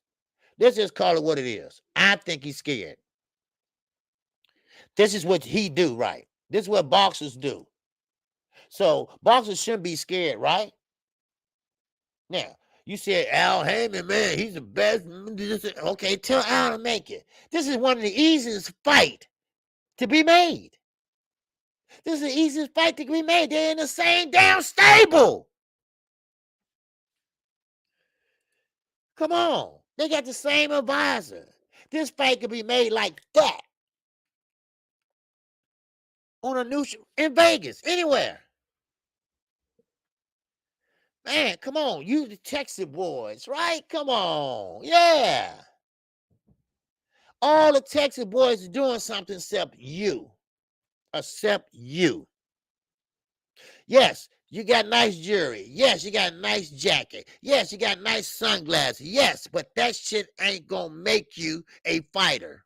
Let's just call it what it is. I think he's scared. This is what he do, right? This is what boxers do. So boxers shouldn't be scared, right? Now, you said Al Heyman, man, he's the best. Okay, tell Al to make it. This is one of the easiest fight to be made. This is the easiest fight to be made. They're in the same damn stable. Come on. They got the same advisor. This fight could be made like that. On a new show in Vegas, anywhere. Man, come on. You the Texas boys, right? Come on. Yeah. All the Texas boys are doing something except you. Except you. Yes, you got nice jewelry. Yes, you got a nice jacket. Yes, you got nice sunglasses. Yes, but that shit ain't gonna make you a fighter.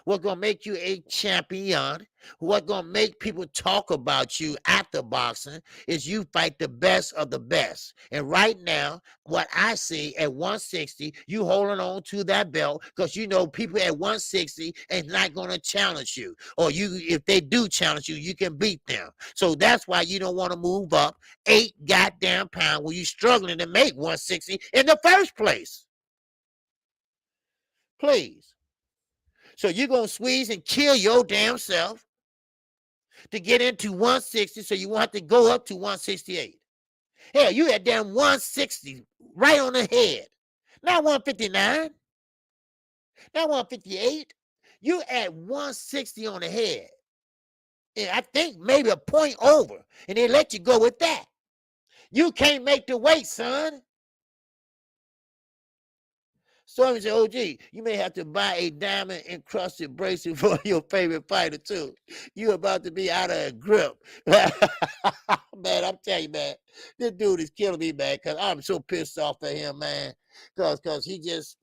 What's gonna make you a champion? What's gonna make people talk about you after boxing is you fight the best of the best. And right now, what I see at 160, you holding on to that belt because you know people at 160 is not gonna challenge you. Or you, if they do challenge you, you can beat them. So that's why you don't want to move up 8 goddamn pounds when you're struggling to make 160 in the first place. Please. So you're going to squeeze and kill your damn self to get into 160 so you won't have to go up to 168. Hell, you at damn 160 right on the head. Not 159, not 158. You at 160 on the head. And I think maybe a point over, and they let you go with that. You can't make the weight, son. Stormy said, "OG, you may have to buy a diamond encrusted bracelet for your favorite fighter, too. You about to be out of grip." Man, I'm telling you, man, this dude is killing me, man, because I'm so pissed off at him, man. Because he just,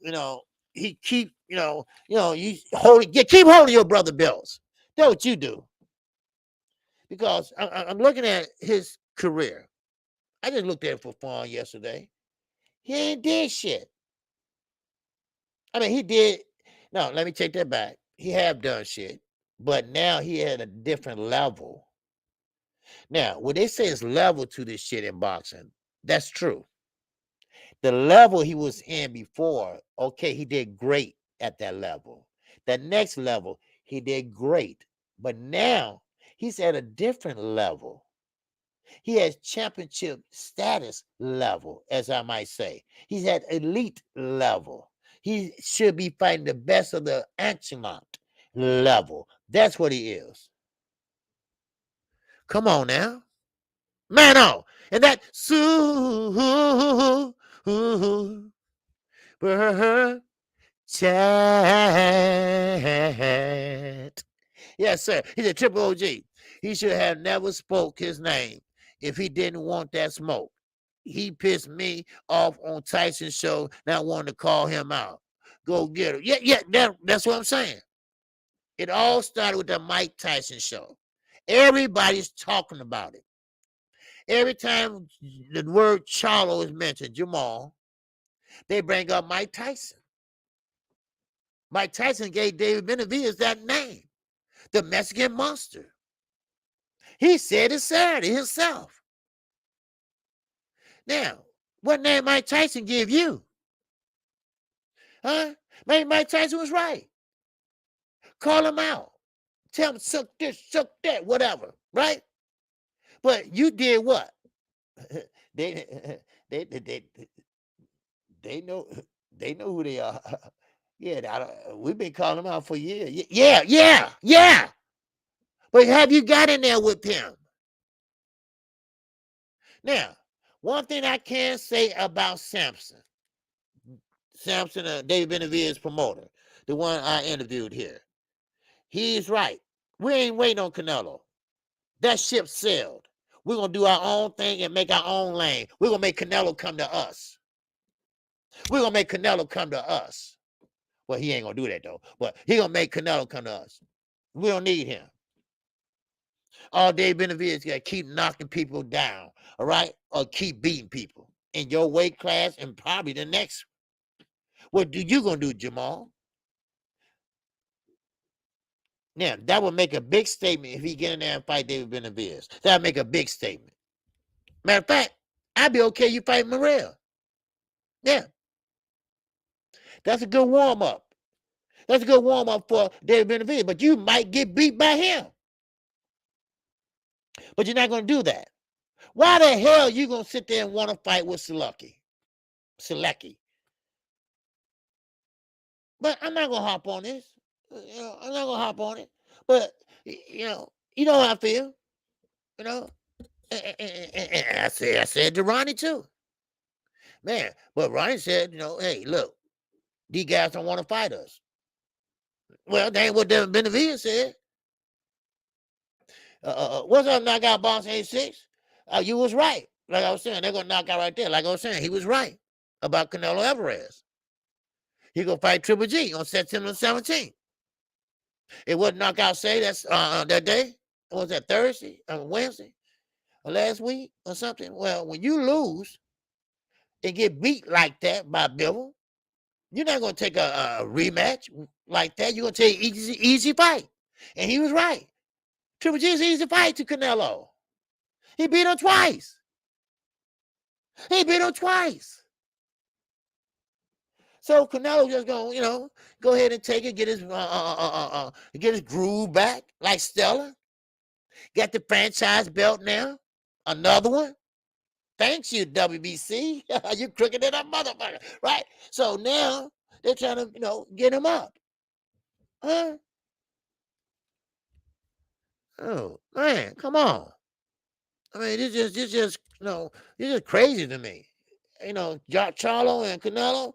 he keep, you keep holding your brother belts. That's what you do. Because I'm looking at his career. I just looked at it for fun yesterday. He ain't did shit. I mean, he did. No, let me take that back. He have done shit, but now he at a different level. Now, when they say it's level to this shit in boxing, that's true. The level he was in before, okay, he did great at that level. The next level, he did great. But now he's at a different level. He has championship status level, as I might say. He's at elite level. He should be fighting the best of the echelon level. That's what he is. Come on now. Man on. And that chat. Yes, sir. He's a triple OG. He should have never spoke his name if he didn't want that smoke. He pissed me off on Tyson's show, not wanting to call him out. Go get him. That's what I'm saying. It all started with the Mike Tyson show. Everybody's talking about it. Every time the word Charlo is mentioned, Jamal, they bring up Mike Tyson. Mike Tyson gave David Benavidez that name, the Mexican Monster. He said it Saturday himself. Now, what name Mike Tyson give you? Huh? Maybe Mike Tyson was right. Call him out. Tell him suck this, suck that, whatever, right? But you did what? they, they, they, they, they know, they know who they are. Yeah, we've been calling him out for years. Yeah. But have you got in there with him? Now, one thing I can say about Samson, David Benavidez' promoter, the one I interviewed here, he's right. We ain't waiting on Canelo. That ship sailed. We're going to do our own thing and make our own lane. We're going to make Canelo come to us. We're going to make Canelo come to us. Well, he ain't going to do that, though. But he going to make Canelo come to us. We don't need him. All day Benavidez got to keep knocking people down, all right? Or keep beating people in your weight class and probably the next. What you going to do, Jamal? Now, that would make a big statement if he get in there and fight David Benavidez. That would make a big statement. Matter of fact, I'd be okay you fight Morrell. Yeah. That's a good warm-up. That's a good warm-up for David Benavidez, but you might get beat by him. But you're not going to do that. Why the hell you going to sit there and want to fight with Selecki? But I'm not going to hop on this. I'm not going to hop on it. But, you know how I feel. And I said to Ronnie too, man. But Ronnie said, hey, look, these guys don't want to fight us. Well, that ain't what Devin Benavidez said. What's up, knockout boss 86? You was right. Like I was saying, they're gonna knock out right there. Like I was saying, he was right about Canelo Alvarez. He gonna fight Triple G on September 17th. It wasn't knockout say that's that day. Was that Thursday or Wednesday or last week or something? Well, when you lose and get beat like that by Bivol, you're not gonna take a rematch like that. You're gonna take easy fight. And he was right. Triple G is an easy fight to Canelo. He beat him twice. So Canelo just gonna, go ahead and take it, get his groove back, like Stella. Got the franchise belt now. Another one. Thanks you, WBC. You crooked than a motherfucker, right? So now they're trying to, get him up. Huh? Oh man, come on. I mean, this just crazy to me. Charlo and Canelo,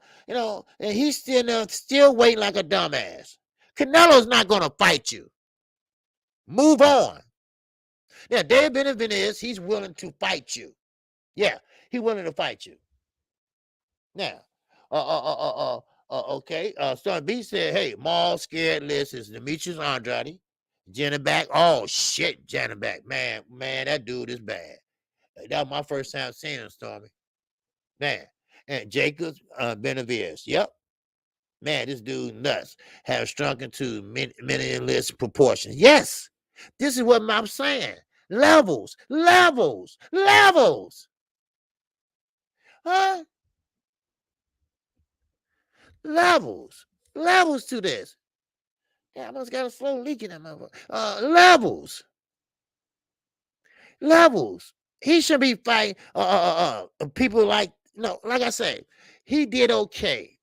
and he's still waiting like a dumbass. Canelo's not gonna fight you. Move on. Now, Dave Benavidez, he's willing to fight you. Yeah, he's willing to fight you. Now, okay. Son B said, hey, Maul scared list is Demetrius Andrade, Janibek. Oh shit, Janibek. Man, that dude is bad. That was my first time seeing him, Stormy. Man. And Jacobs Benavidez. Yep. Man, this dude nuts. Have shrunk into meaningless proportions. Yes. This is what I'm saying. Levels. Huh? Levels to this. Yeah, I must got a slow leak in that motherfucker. Levels. He should be fighting people like like I say, he did okay.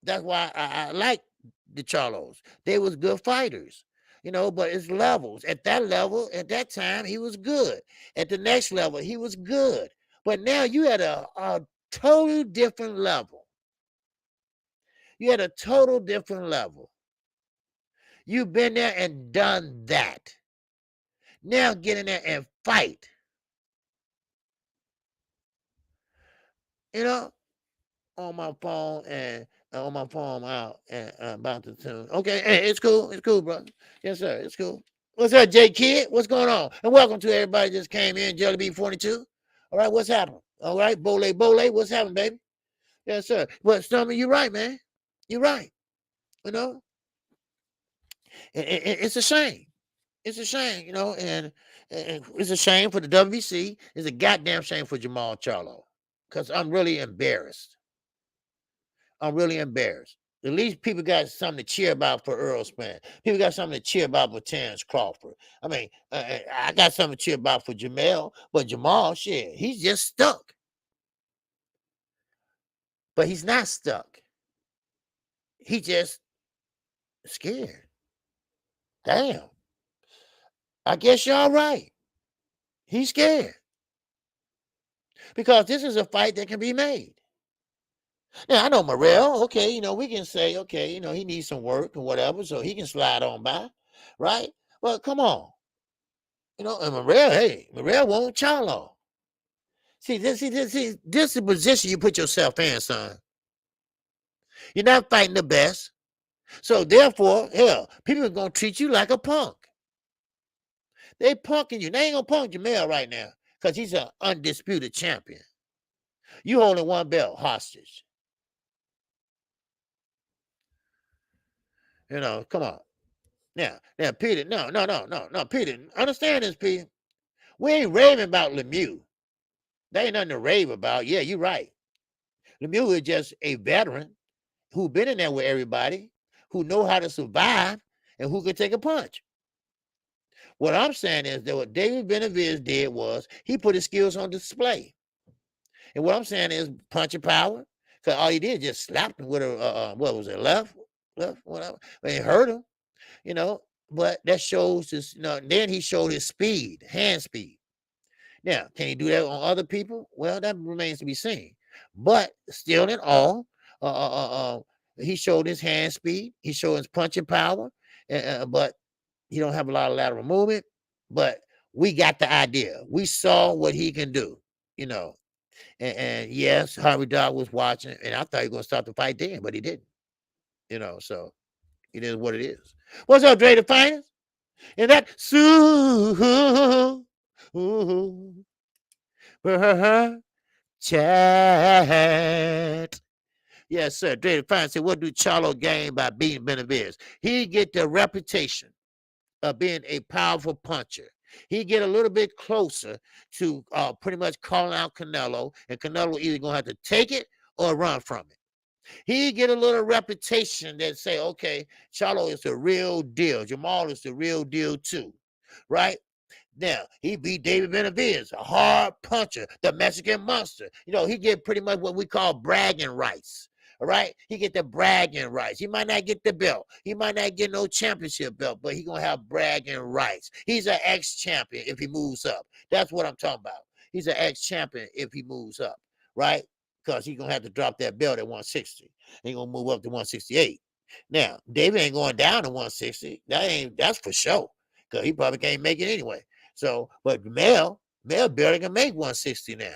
That's why I like the Charlos. They was good fighters, but it's levels. At that level, at that time, he was good. At the next level, he was good. But now you had a totally different level. You've been there and done that. Now get in there and fight. On my phone I'm out and about to tune. Okay, hey, it's cool, bro. Yes, sir, it's cool. What's up, J Kid? What's going on? And welcome to everybody just came in, Jelly Bean 42. All right, what's happening? All right, Bole, what's happening, baby? Yes, sir. But Stormy, you're right, man. You're right. It's a shame. It's a shame, and it's a shame for the WBC. It's a goddamn shame for Jamal Charlo. Because I'm really embarrassed. At least people got something to cheer about for Earl Spence. People got something to cheer about for Terrence Crawford. I mean, I got something to cheer about for Jamel, but Jamal, shit, he's just stuck. But he's not stuck. He just scared. Damn. I guess y'all right. He's scared. Because this is a fight that can be made. Now, I know Morrell, okay, we can say, okay, he needs some work or whatever, so he can slide on by, right? Well, come on. And Morrell won't Charlo. See, this is the position you put yourself in, son. You're not fighting the best. So, therefore, hell, people are going to treat you like a punk. They punking you. They ain't going to punk Jamel right now because he's an undisputed champion. You holding one belt hostage. Come on. Now, Peter, no, Peter, understand this, Peter. We ain't raving about Lemieux. There ain't nothing to rave about. Yeah, you're right. Lemieux is just a veteran who been in there with everybody, who know how to survive, and who can take a punch. What I'm saying is that what David Benavidez did was he put his skills on display. And what I'm saying is punching power, because all he did just slapped him with a, what was it, left, whatever. It hurt him, but that shows his, then he showed his speed, hand speed. Now, can he do that on other people? Well, that remains to be seen. But still in all, uh, uh, uh, uh, he showed his hand speed. He showed his punching power, but he don't have a lot of lateral movement. But we got the idea. We saw what he can do, you know. And yes, Harvey Dog was watching, and I thought he was going to start the fight then, but he didn't, you know. So it is what it is. What's up, Dre the Finest? And that chat. Yes, sir. David Fine said, what do Charlo gain by beating Benavidez? He get the reputation of being a powerful puncher. He get a little bit closer to pretty much calling out Canelo, and Canelo either going to have to take it or run from it. He get a little reputation that say, okay, Charlo is the real deal. Jamal is the real deal too, right? Now, he beat David Benavidez, a hard puncher, the Mexican monster. You know, he get pretty much what we call bragging rights. All right, he get the bragging rights. He might not get the belt. He might not get no championship belt, but he gonna have bragging rights. He's an ex-champion if he moves up. That's what I'm talking about. He's an ex-champion if he moves up, right? Because he's gonna have to drop that belt at 160. He gonna move up to 168. Now, David ain't going down to 160. That's for sure. Because he probably can't make it anyway. So, but Mel barely can make 160 now.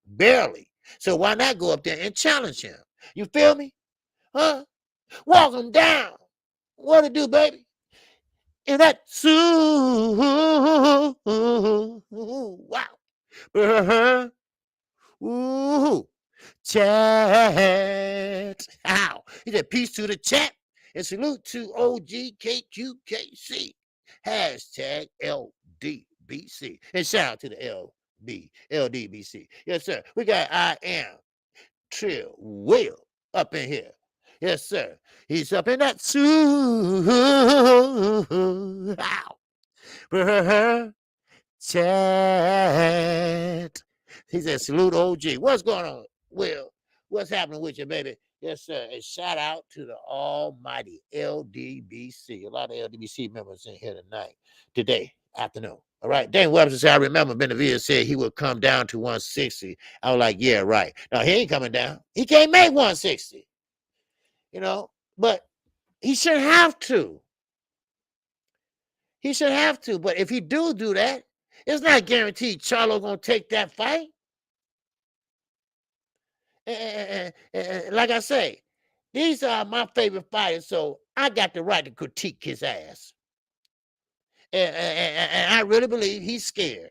Barely. So why not go up there and challenge him? You feel me? Huh? Walk him down. What to do, baby? And that wow. Ooh. Chat. How? He said, peace to the chat and salute to OGKQKC. Hashtag LDBC. And shout out to the LDBC. Yes, sir. We got I Am Trill Will up in here. Yes, sir. He's up in that chat. He said, salute OG. What's going on, Will? What's happening with you, baby? Yes, sir. And shout out to the almighty LDBC. A lot of LDBC members in here today, afternoon. All right. Dan Webster said, I remember Benavidez said he would come down to 160. I was like, yeah, right. No, he ain't coming down. He can't make 160. You know, but he shouldn't have to. He should have to. But if he do that, it's not guaranteed Charlo gonna take that fight. Like I say, these are my favorite fighters, so I got the right to critique his ass. And I really believe he's scared.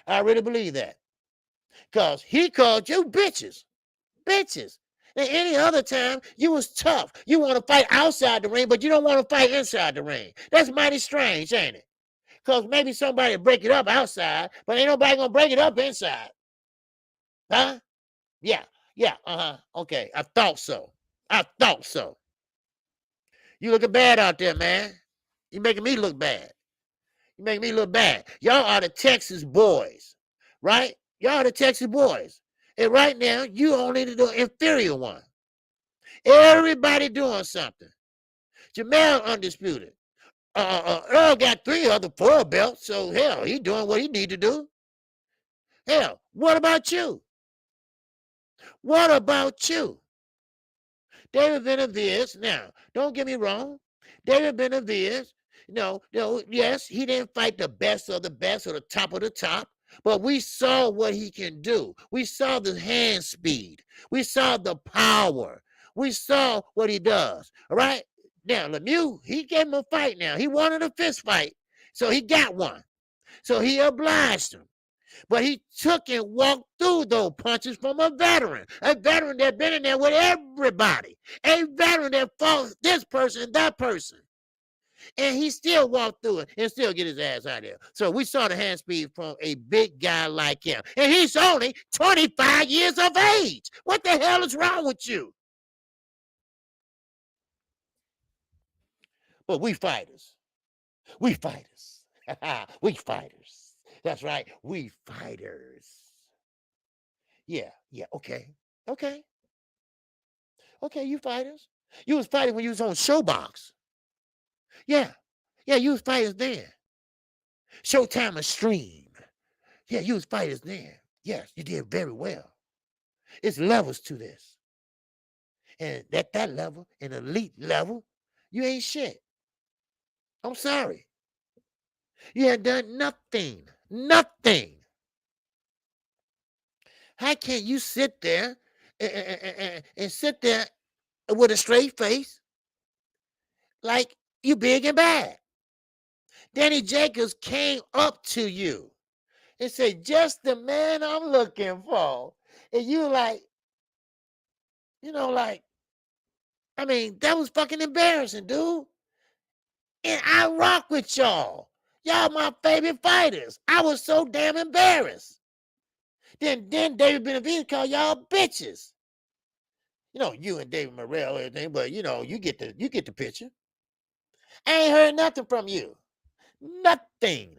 I really believe that. Because he called you bitches. Bitches. And any other time, you was tough. You want to fight outside the ring, but you don't want to fight inside the ring. That's mighty strange, ain't it? Because maybe somebody break it up outside, but ain't nobody going to break it up inside. Huh? Yeah. Okay. I thought so. You looking bad out there, man. You making me look bad. Y'all are the Texas boys, right? Y'all are the Texas boys. And right now, you only the inferior one. Everybody doing something. Jamel undisputed. Earl got 4 belts, so hell, he doing what he need to do. Hell, what about you? David Benavidez, now, don't get me wrong. David Benavidez, yes, he didn't fight the best of the best or the top of the top, but we saw what he can do. We saw the hand speed. We saw the power. We saw what he does, all right? Now, Lemieux, he gave him a fight now. He wanted a fist fight, so he got one. So he obliged him. But he took and walked through those punches from a veteran that been in there with everybody, a veteran that fought this person and that person. And he still walked through it and still get his ass out of there. So we saw the hand speed from a big guy like him. And he's only 25 years of age. What the hell is wrong with you? But we fighters. We fighters. That's right. We fighters. Yeah. Okay, you fighters. You was fighting when you was on Showbox. Yeah, you was fighting then. Showtime Extreme. Yeah, you was fighters then. Yes, you did very well. It's levels to this. And at that level, an elite level, you ain't shit. I'm sorry. You had done nothing. Nothing. How can you sit there and sit there with a straight face like you big and bad? Danny Jacobs came up to you and said, just the man I'm looking for. And you like, like, I mean, that was fucking embarrassing, dude. And I rock with y'all. Y'all my favorite fighters. I was so damn embarrassed. Then David Benavidez called y'all bitches. You and David Morrell and everything, but you get the picture. I ain't heard nothing from you. Nothing.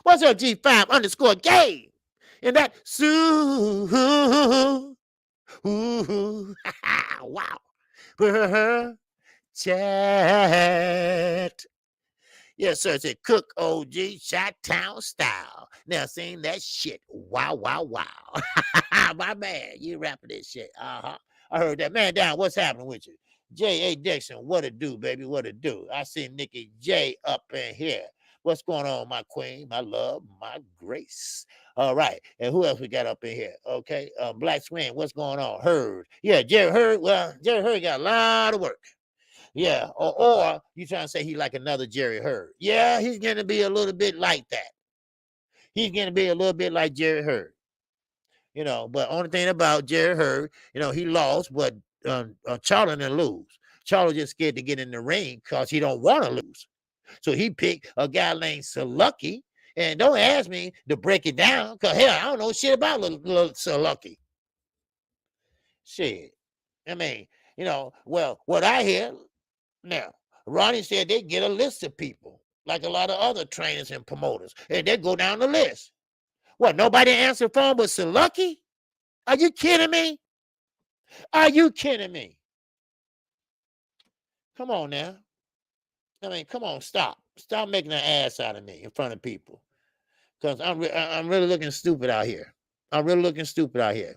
What's up, G5_game? And that wow. Chat. Yes, sir. It's a Cook OG Chi-Town style. Now saying that shit. Wow. My man, you rapping this shit. I heard that. Man down, what's happening with you? J.A. Dixon, what it do, baby? What it do? I see Nikki J up in here. What's going on, my queen, my love, my grace? All right. And who else we got up in here? Okay. Black Swing, what's going on? Heard. Yeah, Jerry Heard. Well, Jerry Heard got a lot of work. Yeah, or you trying to say he like another Jerry Heard. Yeah, he's going to be a little bit like that. He's going to be a little bit like Jerry Heard. But only thing about Jerry Heard, he lost, but Charlo didn't lose. Charlo just scared to get in the ring because he don't want to lose. So he picked a guy named Salucky. And don't ask me to break it down because, hell, I don't know shit about little Salucky. Shit. I mean, well, what I hear... Now, Ronnie said they get a list of people, like a lot of other trainers and promoters, and they go down the list. What, nobody answered phone but Salucky? Are you kidding me? Are you kidding me? Come on now. I mean, come on, stop. Stop making an ass out of me in front of people. Because I'm really looking stupid out here. I'm really looking stupid out here.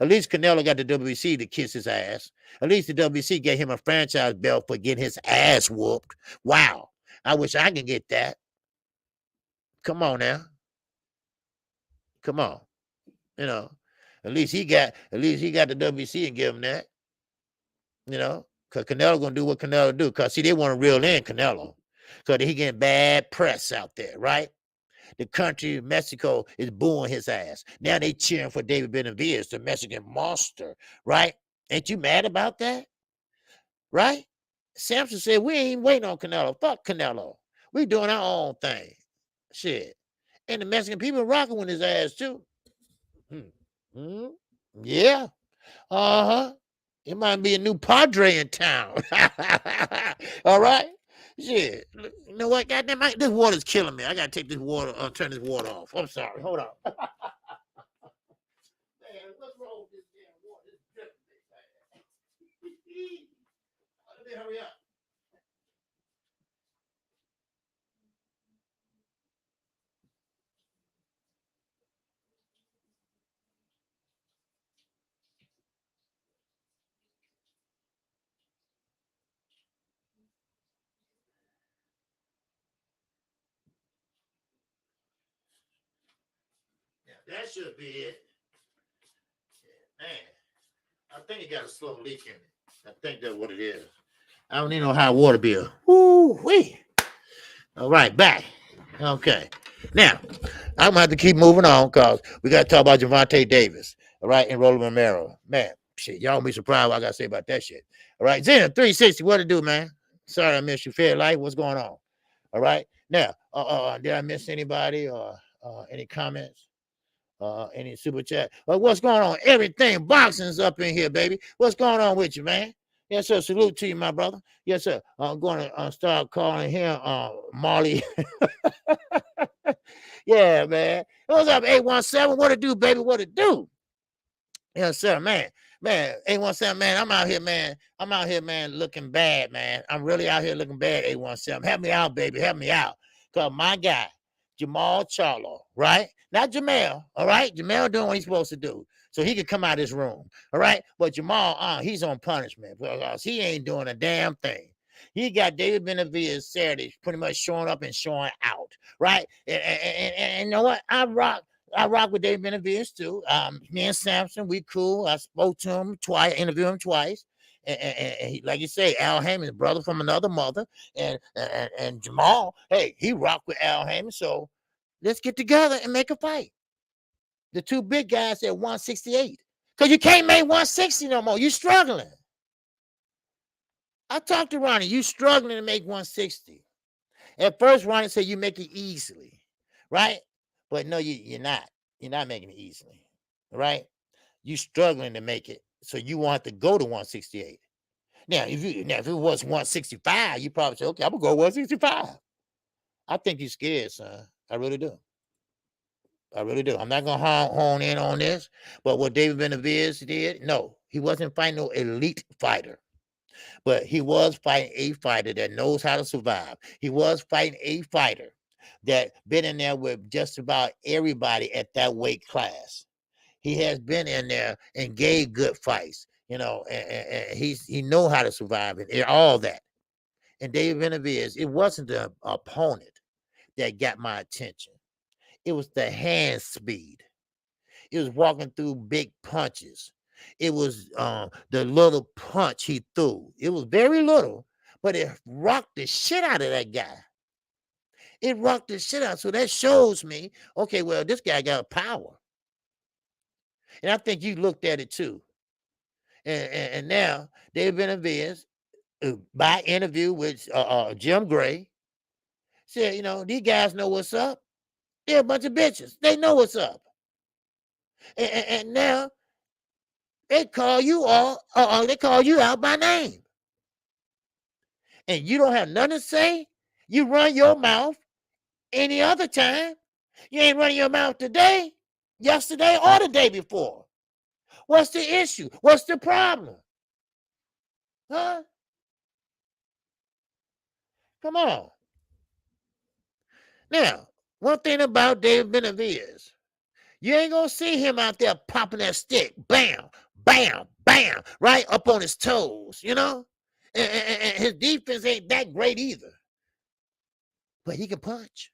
At least Canelo got the WBC to kiss his ass. At least the WBC gave him a franchise belt for getting his ass whooped. Wow. I wish I could get that. Come on now. Come on. At least he got the WBC and give him that. Because Canelo gonna do what Canelo do. Because see, they want to reel in Canelo. So he getting bad press out there, right? The country of Mexico is booing his ass. Now they cheering for David Benavidez, the Mexican monster, right? Ain't you mad about that? Right? Samson said, we ain't waiting on Canelo. Fuck Canelo. We doing our own thing. Shit. And the Mexican people rocking with his ass too. Yeah. It might be a new Padre in town. All right. Shit. You know what? Goddamn, this water's killing me. I gotta take this water, turn this water off. I'm sorry. Hold on. Man, what's wrong with this damn water? It's dripping, man. Let me hurry up. That should be it. Man, I think it got a slow leak in it. I think that's what it is. I don't need no high water bill. Woo-wee. All right, back. Okay. Now, I'm going to have to keep moving on because we got to talk about Gervonta Davis, all right, and Roland Romero. Man, shit, y'all be surprised what I got to say about that shit. All right, Zena 360, what to do, man? Sorry I missed you. Fair life, what's going on? All right. Now, did I miss anybody or any comments? Any super chat? What's going on? Everything boxing's up in here, baby. What's going on with you, man? Yes, sir. Salute to you, my brother. Yes, sir. I'm going to start calling him Marley. Yeah, man. What's up, 817? What it do, baby? What it do? Yes, sir, man. Man, 817, man. I'm out here, man. Looking bad, man. I'm really out here looking bad, 817. Help me out, baby. Help me out. Because my guy, Jamal Charlo, right? Not Jamel, all right? Jamel doing what he's supposed to do. So he could come out of his room, all right? But Jamal, he's on punishment because he ain't doing a damn thing. He got David Benavidez Saturday pretty much showing up and showing out, right? And you know what? I rock with David Benavidez too. Me and Samson, we cool. I spoke to him twice, interviewed him twice. And he, like you say, Al Heyman's brother from another mother, and Jamal, hey, he rocked with Al Heyman. So let's get together and make a fight. The two big guys at 168. Because you can't make 160 no more. You struggling. I talked to Ronnie. You struggling to make 160. At first, Ronnie said you make it easily, right? But no, you're not. You're not making it easily, right? You struggling to make it. So you want to go to 168. Now, if it was 165, you probably say, okay, I'm gonna go 165. I think you're scared, son. I really do. I really do. I'm not gonna hone in on this, but what David Benavidez did, no, he wasn't fighting no elite fighter, but he was fighting a fighter that knows how to survive. He was fighting a fighter that been in there with just about everybody at that weight class. He has been in there and gave good fights, you know, and he know how to survive and all that. And David Benavidez, it wasn't the opponent that got my attention. It was the hand speed. It was walking through big punches. It was the little punch he threw. It was very little, but it rocked the shit out of that guy. It rocked the shit out. So that shows me, okay, well, this guy got power. And I think you looked at it too. And now David Benavidez, by interview with Jim Gray, said, you know, these guys know what's up. They're a bunch of bitches. They know what's up. And now they call you they call you out by name. And you don't have nothing to say. You run your mouth any other time. You ain't running your mouth today, yesterday, or the day before. What's the issue? What's the problem? Huh? Come on. Now, one thing about David Benavidez, you ain't gonna see him out there popping that stick, bam, bam, bam, right up on his toes, you know? And his defense ain't that great either. But he can punch.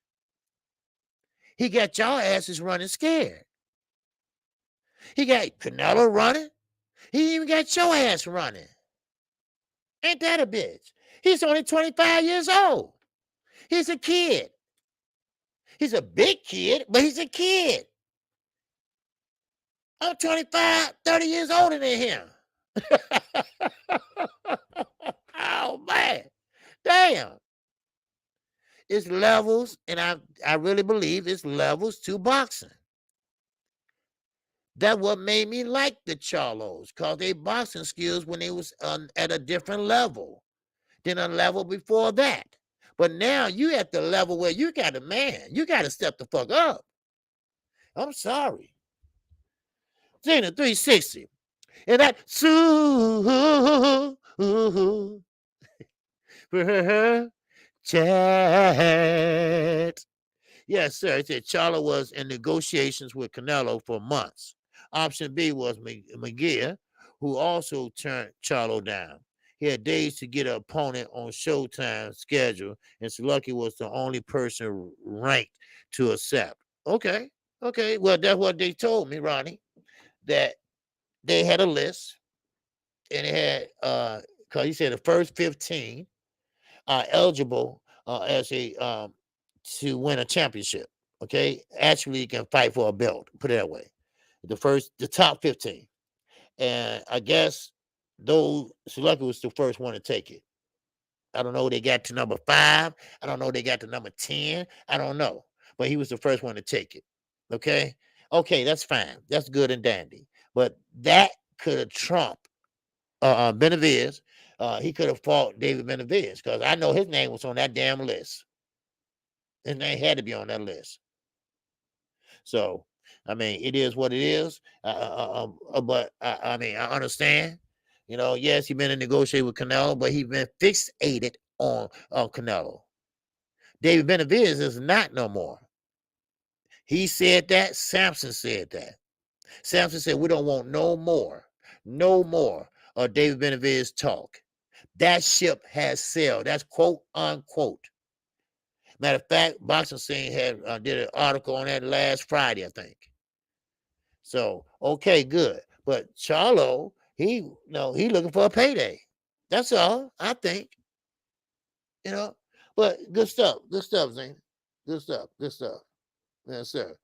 He got y'all asses running scared. He got Canelo running. He even got your ass running. Ain't that a bitch? He's only 25 years old. He's a kid. He's a big kid, but he's a kid. I'm 25, 30 years older than him. Oh, man. Damn. It's levels, and I really believe it's levels to boxing. That's what made me like the Charlos, because they boxing skills when they was at a different level than a level before that. But now you at the level where you got a man. You got to step the fuck up. I'm sorry. Zena 360. And that chat. Yes, sir. It said Charlo was in negotiations with Canelo for months. Option B was McGear, who also turned Charlo down. He had days to get an opponent on Showtime schedule, and Slucky was the only person ranked to accept. Okay. Well, that's what they told me, Ronnie, that they had a list, and it had because he said the first 15 are eligible as a to win a championship. Okay, actually, you can fight for a belt. Put it that way. The top 15, and I guess those Slucky was the first one to take it. I don't know. They got to number 5. I don't know. They got to number 10. I don't know, but he was the first one to take it. Okay, that's fine. That's good and dandy. But that could have trumped Benavidez. He could have fought David Benavidez because I know his name was on that damn list. His name had to be on that list. So, I mean, it is what it is. But I mean, I understand. You know, yes, he been in negotiate with Canelo, but he been fixated on Canelo. David Benavidez is not no more. He said that. Samson said that. Samson said, we don't want no more of David Benavidez talk. That ship has sailed. That's quote unquote. Matter of fact, Boxing Scene had did an article on that last Friday, I think. So okay, good. But Charlo, he looking for a payday. That's all I think. But good stuff, Zane. Good stuff. Yes, sir.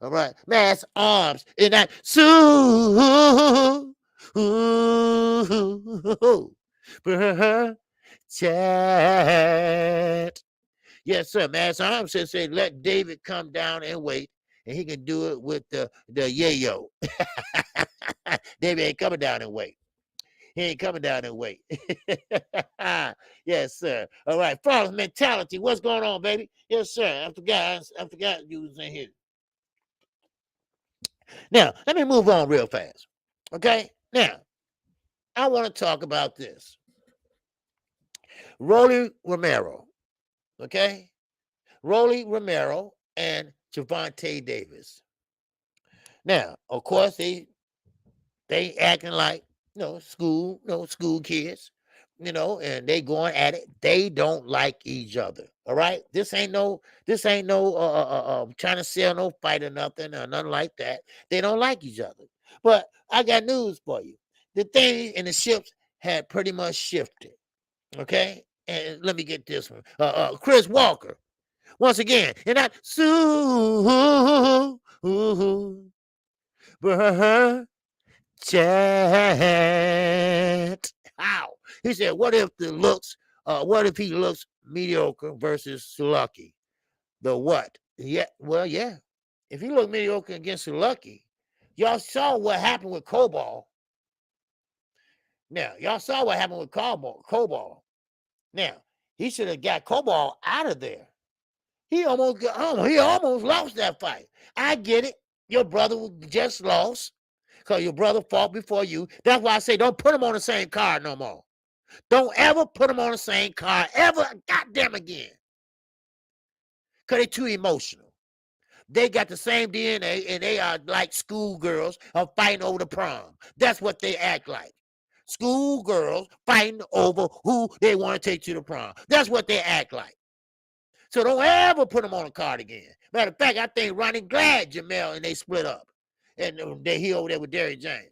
All right, mass arms in that chat. Yes, sir. Mass arms says say let David come down and wait, and he can do it with the yayo. David ain't coming down and wait. He ain't coming down and wait. Yes, sir. All right. Flawless mentality. What's going on, baby? Yes, sir. I forgot you was in here. Now, let me move on real fast. Okay? Now, I want to talk about this. Rolly Romero. Okay? Rolly Romero and Gervonta Davis. Now, of course, they acting like school kids, and they going at it. They don't like each other. All right, this ain't no trying to sell no fight or nothing like that. They don't like each other. But I got news for you. The thing in the ships had pretty much shifted. Okay, and let me get this one. Chris Walker once again, and that chat. How? He said, what if he looks mediocre versus Lucky? The what? Yeah, well, yeah. If he look mediocre against Lucky, y'all saw what happened with Cobalt. Now, y'all saw what happened with Cobalt. Now, he should have got Cobalt out of there. He almost lost that fight. I get it. Your brother just lost because your brother fought before you. That's why I say don't put him on the same card no more. Don't ever put them on the same card ever goddamn again. Because they're too emotional. They got the same DNA and they are like schoolgirls of fighting over the prom. That's what they act like. Schoolgirls fighting over who they want to take to the prom. That's what they act like. So don't ever put them on a card again. Matter of fact, I think Ronnie glad Jamel and they split up. And he over there with Derrick James.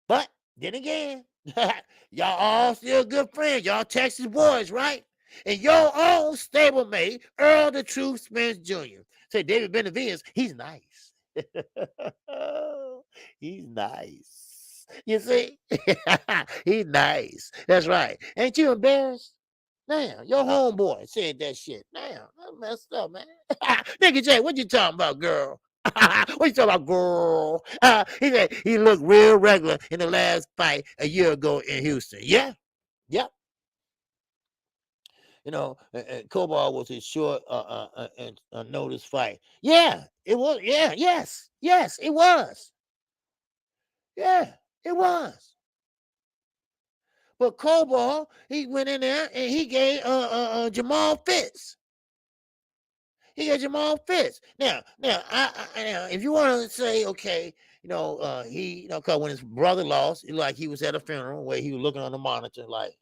But then again, y'all all still good friends. Y'all Texas boys, right? And your own stablemate, Earl the Truth Spence Jr. Say David Benavidez, he's nice. He's nice. You see? He's nice. That's right. Ain't you embarrassed? Damn, your homeboy said that shit. Damn, that's messed up, man. Nigga J, what you talking about, girl? What you talking about, girl? He said he looked real regular in the last fight a year ago in Houston. Yeah, yep. Cobalt was his short and notice fight. Yeah, it was. Yeah, yes, it was. Yeah, it was. But Cobalt, he went in there and he gave Jamal Fitz. He got Jamal Fitz. Now, if you want to say, okay, cause when his brother lost, like he was at a funeral where he was looking on the monitor, like,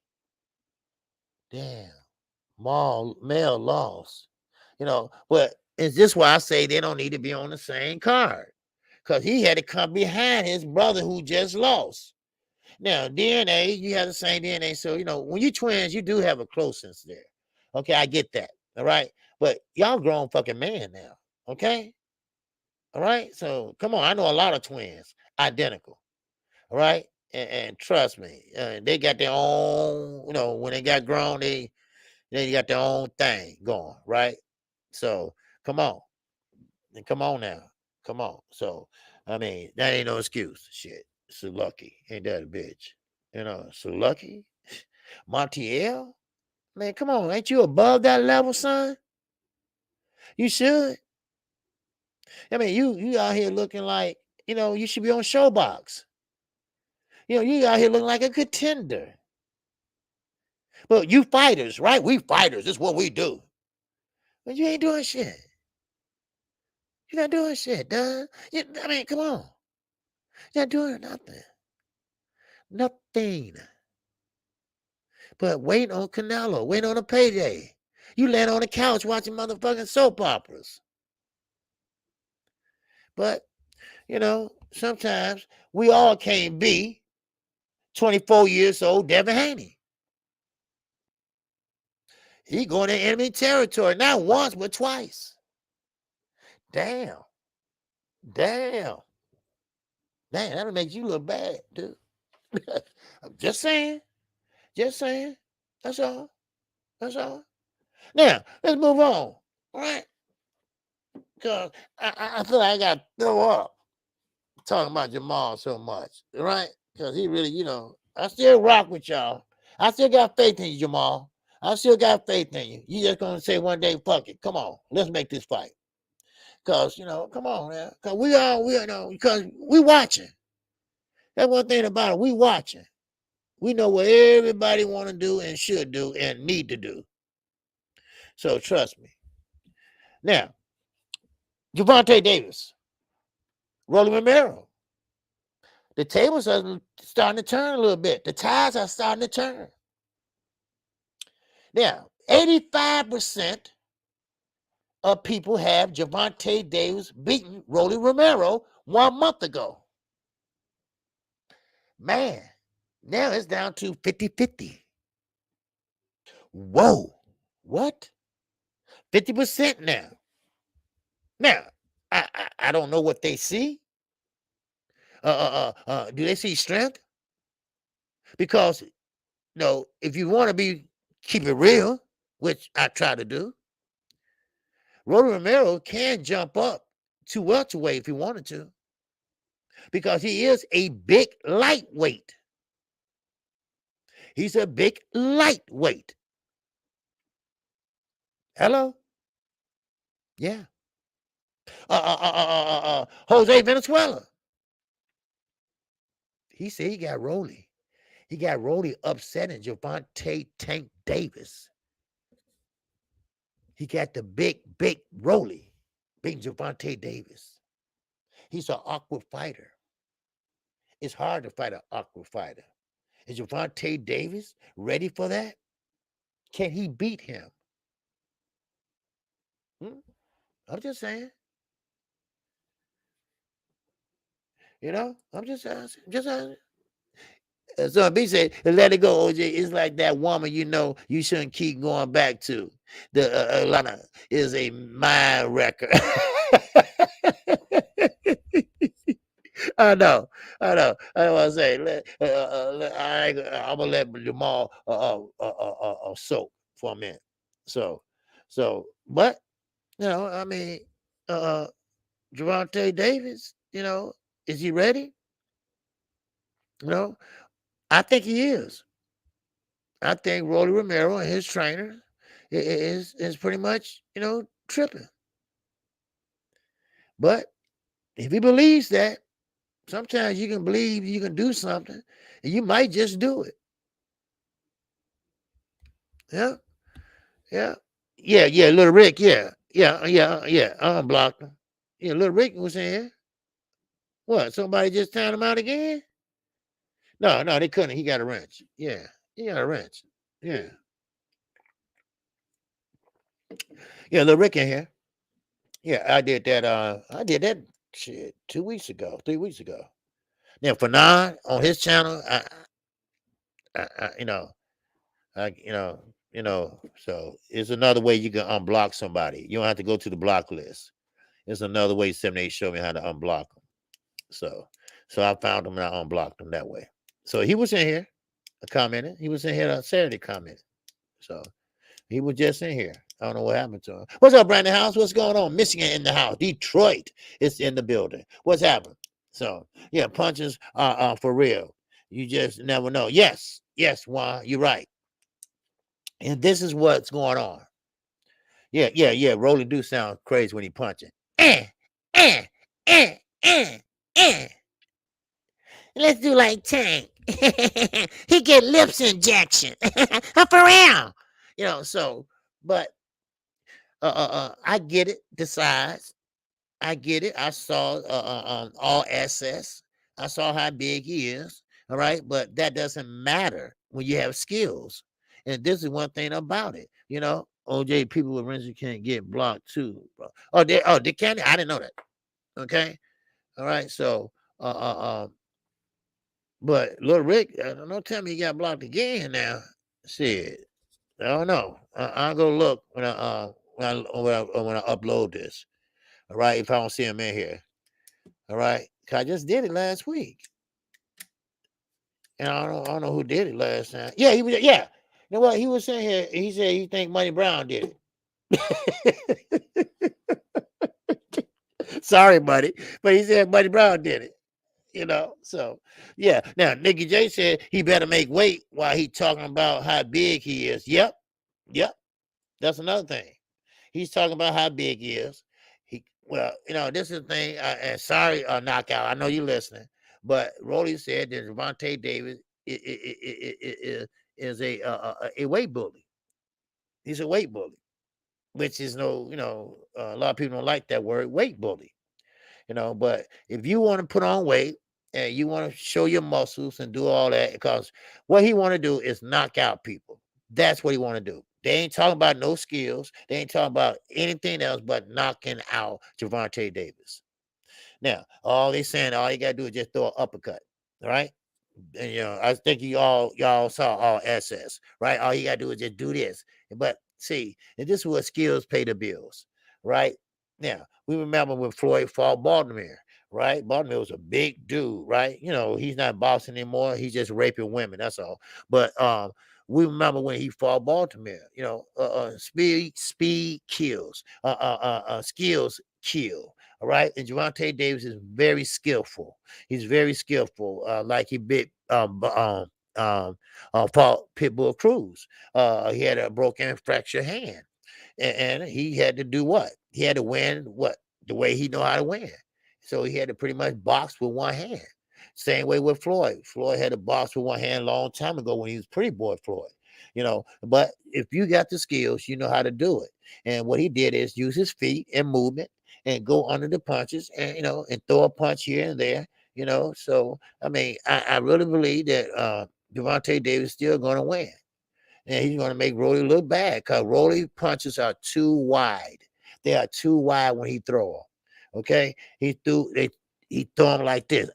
damn, Mel lost. But it's just why I say they don't need to be on the same card, cause he had to come behind his brother who just lost. Now, DNA, you have the same DNA, so when you twins, you do have a closeness there. Okay, I get that. All right. But y'all grown fucking man now. Okay. All right. So come on. I know a lot of twins identical. All right. And trust me, they got their own, when they got grown, they got their own thing going. Right. So come on. And come on now. Come on. So, I mean, that ain't no excuse. Shit. So lucky. Ain't that a bitch? So lucky. Montiel? Man, come on. Ain't you above that level, son? You should. I mean, you out here looking like, you should be on Showbox. You out here looking like a contender. But you fighters, right? We fighters. This is what we do. But you ain't doing shit. You're not doing shit, duh. I mean, come on. You're not doing nothing. Nothing. But waiting on Canelo, waiting on a payday. You land on the couch watching motherfucking soap operas. But, sometimes we all can't be 24 years old Devin Haney. He going to enemy territory, not once, but twice. Damn. That'll make you look bad, dude. I'm just saying. That's all. Now, let's move on. All right? Because I feel like I got to throw up talking about Jamal so much. Right? Because he really, I still rock with y'all. I still got faith in you, Jamal. I still got faith in you. You just going to say one day, fuck it. Come on. Let's make this fight. Because, come on, man. Because because we watching. That's one thing about it. We watching. We know what everybody want to do and should do and need to do. So trust me. Now, Gervonta Davis, Rolly Romero. The tables are starting to turn a little bit. The tides are starting to turn. Now, 85% of people have Gervonta Davis beating Rolly Romero 1 month ago. Man, now it's down to 50-50. Whoa. What? 50% now. Now, I don't know what they see. Do they see strength? Because, if you want to keep it real, which I try to do, Rolly Romero can jump up to welterweight if he wanted to, because he is a big lightweight. He's a big lightweight. Hello? Yeah. Jose Venezuela. He said he got Rolly. He got Rolly upsetting Gervonta Tank Davis. He got the big Rolly beating Gervonta Davis. He's an awkward fighter. It's hard to fight an awkward fighter. Is Gervonta Davis ready for that? Can he beat him? I'm just saying. I'm just asking. So B said, let it go, OJ. It's like that woman you shouldn't keep going back to. The Alana is a mind wrecker. I know. I want to say, I'm gonna let Jamal soak for a minute. But I mean, Gervonta Davis, is he ready? I think he is. I think Rolly Romero and his trainer is pretty much, tripping. But if he believes that, sometimes you can believe you can do something, and you might just do it. Yeah. Little Rick, yeah. I unblocked him. Yeah, Little Rick was in here. What? Somebody just turned him out again? No, they couldn't. He got a wrench. Yeah, he got a wrench. Yeah. Yeah, Little Rick in here. Yeah, I did that shit 2 weeks ago, 3 weeks ago. Now, Fanon on his channel, so it's another way you can unblock somebody. You don't have to go to the block list. It's another way 7-8 showed me how to unblock them. So I found him and I unblocked him that way. So he was in here commenting. He was in here on Saturday commenting. So he was just in here. I don't know what happened to him. What's up, Brandon House? What's going on? Michigan in the house. Detroit is in the building. What's happening? So yeah, punches are for real. You just never know. Yes, Juan, you're right. And this is what's going on. Yeah. Rolly do sound crazy when he punching. Let's do like Tank. He get lips injection. For real. But I get it, the size. I get it. I saw all access. I saw how big he is. All right, but that doesn't matter when you have skills. And this is one thing about it. OJ people with Renzi can't get blocked too, bro. They can. I didn't know that. Okay, all right. So, but Little Rick, don't tell me he got blocked again. Now, shit, I don't know. I'll go look when I upload this. All right, if I don't see him in here. All right, 'cause I just did it last week, and I don't know who did it last time. Yeah, he was. Yeah, you know what he was saying here? He said he think Money Brown did it. Sorry, buddy, but he said Money Brown did it. So yeah. Now Nicky J said he better make weight while he talking about how big he is. Yep, yep. That's another thing. He's talking about how big he is. This is the thing. And sorry, knockout. I know you're listening, but Rolly said that Gervonta Davis is a weight bully. He's a weight bully, which is a lot of people don't like that word, weight bully. But if you want to put on weight and you want to show your muscles and do all that, because what he want to do is knock out people. That's what he want to do. They ain't talking about no skills. They ain't talking about anything else but knocking out Gervonta Davis. Now, all they saying, all you gotta do is just throw an uppercut, right? And I think y'all saw all SS, right? All you gotta do is just do this. But see, and this is what skills pay the bills, right? Now, we remember when Floyd fought Baltimore, right? Baltimore was a big dude, right? He's not boxing anymore, he's just raping women, that's all. But we remember when he fought Baltimore, speed kills, skills kill. All right. And Gervonta Davis is very skillful. He's very skillful. Like he bit fought Pitbull Cruz. He had a broken fractured hand. And he had to do what? He had to win what? The way he know how to win. So he had to pretty much box with one hand. Same way with Floyd. Floyd had to box with one hand a long time ago when he was Pretty Boy Floyd. But if you got the skills, you know how to do it. And what he did is use his feet and movement and go under the punches and and throw a punch here and there. So I mean, I really believe that Gervonta Davis is still going to win, and he's going to make Rolly look bad because Rolly punches are too wide. They are too wide when he throw them. Okay, he threw them like this.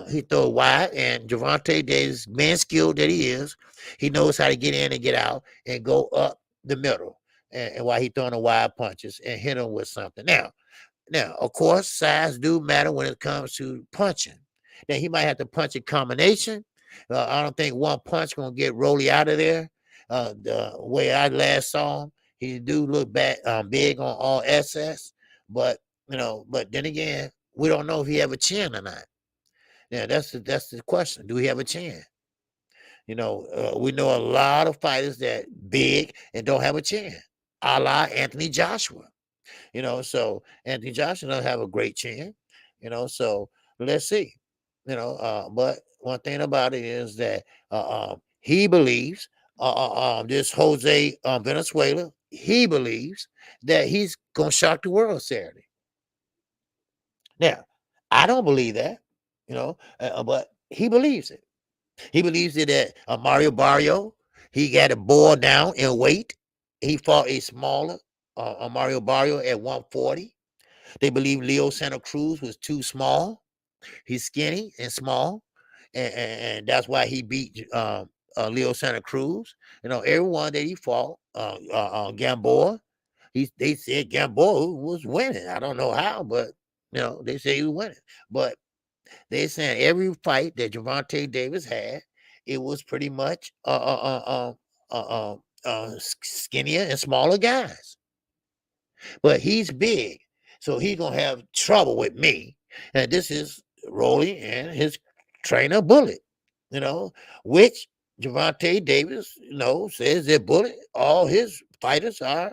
He throw wide, and Gervonta Davis, man skilled that he is, he knows how to get in and get out and go up the middle. And while he throwing the wide punches and hit him with something. Now, of course, size do matter when it comes to punching. Now, he might have to punch a combination. I don't think one punch going to get Rolly out of there. The way I last saw him, he do look big on all SS. But, but then again, we don't know if he have a chin or not. Now, that's the question. Do he have a chin? We know a lot of fighters that big and don't have a chin, a la Anthony Joshua. So Anthony Joshua doesn't have a great chin. So let's see. But one thing about it is that he believes this Jose Venezuela. He believes that he's gonna shock the world Saturday. Now, I don't believe that. But he believes it. He believes it that Mario Barrio, he got to boil down in weight. He fought a smaller Mario Barrio at 140. They believe Leo Santa Cruz was too small. He's skinny and small, and that's why he beat Leo Santa Cruz. Everyone that he fought, Gamboa, they said Gamboa was winning. I don't know how, but they say he was winning. But they saying every fight that Gervonta Davis had, it was pretty much skinnier and smaller guys. But he's big, so he's gonna have trouble with me. And this is Rolly and his trainer Bullet, which Gervonta Davis, says that Bullet, all his fighters are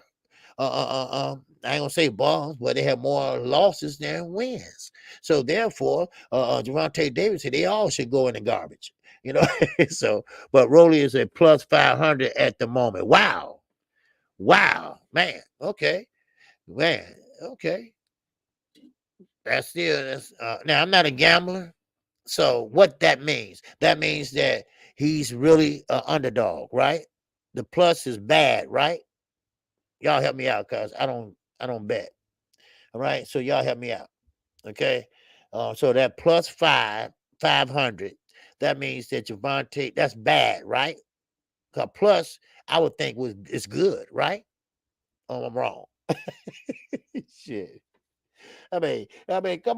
I ain't gonna say bombs, but they have more losses than wins. So therefore, Gervonta Davis said they all should go in the garbage. So but Rolly is a plus 500 at the moment. Wow, man. Okay, man. Okay. Now I'm not a gambler. So what that means that he's really an underdog, right? The plus is bad, right? Y'all help me out, cause I don't bet. All right, so y'all help me out, okay? So that plus 500, that means that Javante, that's bad, right? Cause plus I would think was it's good, right? Oh, I'm wrong. Shit. Come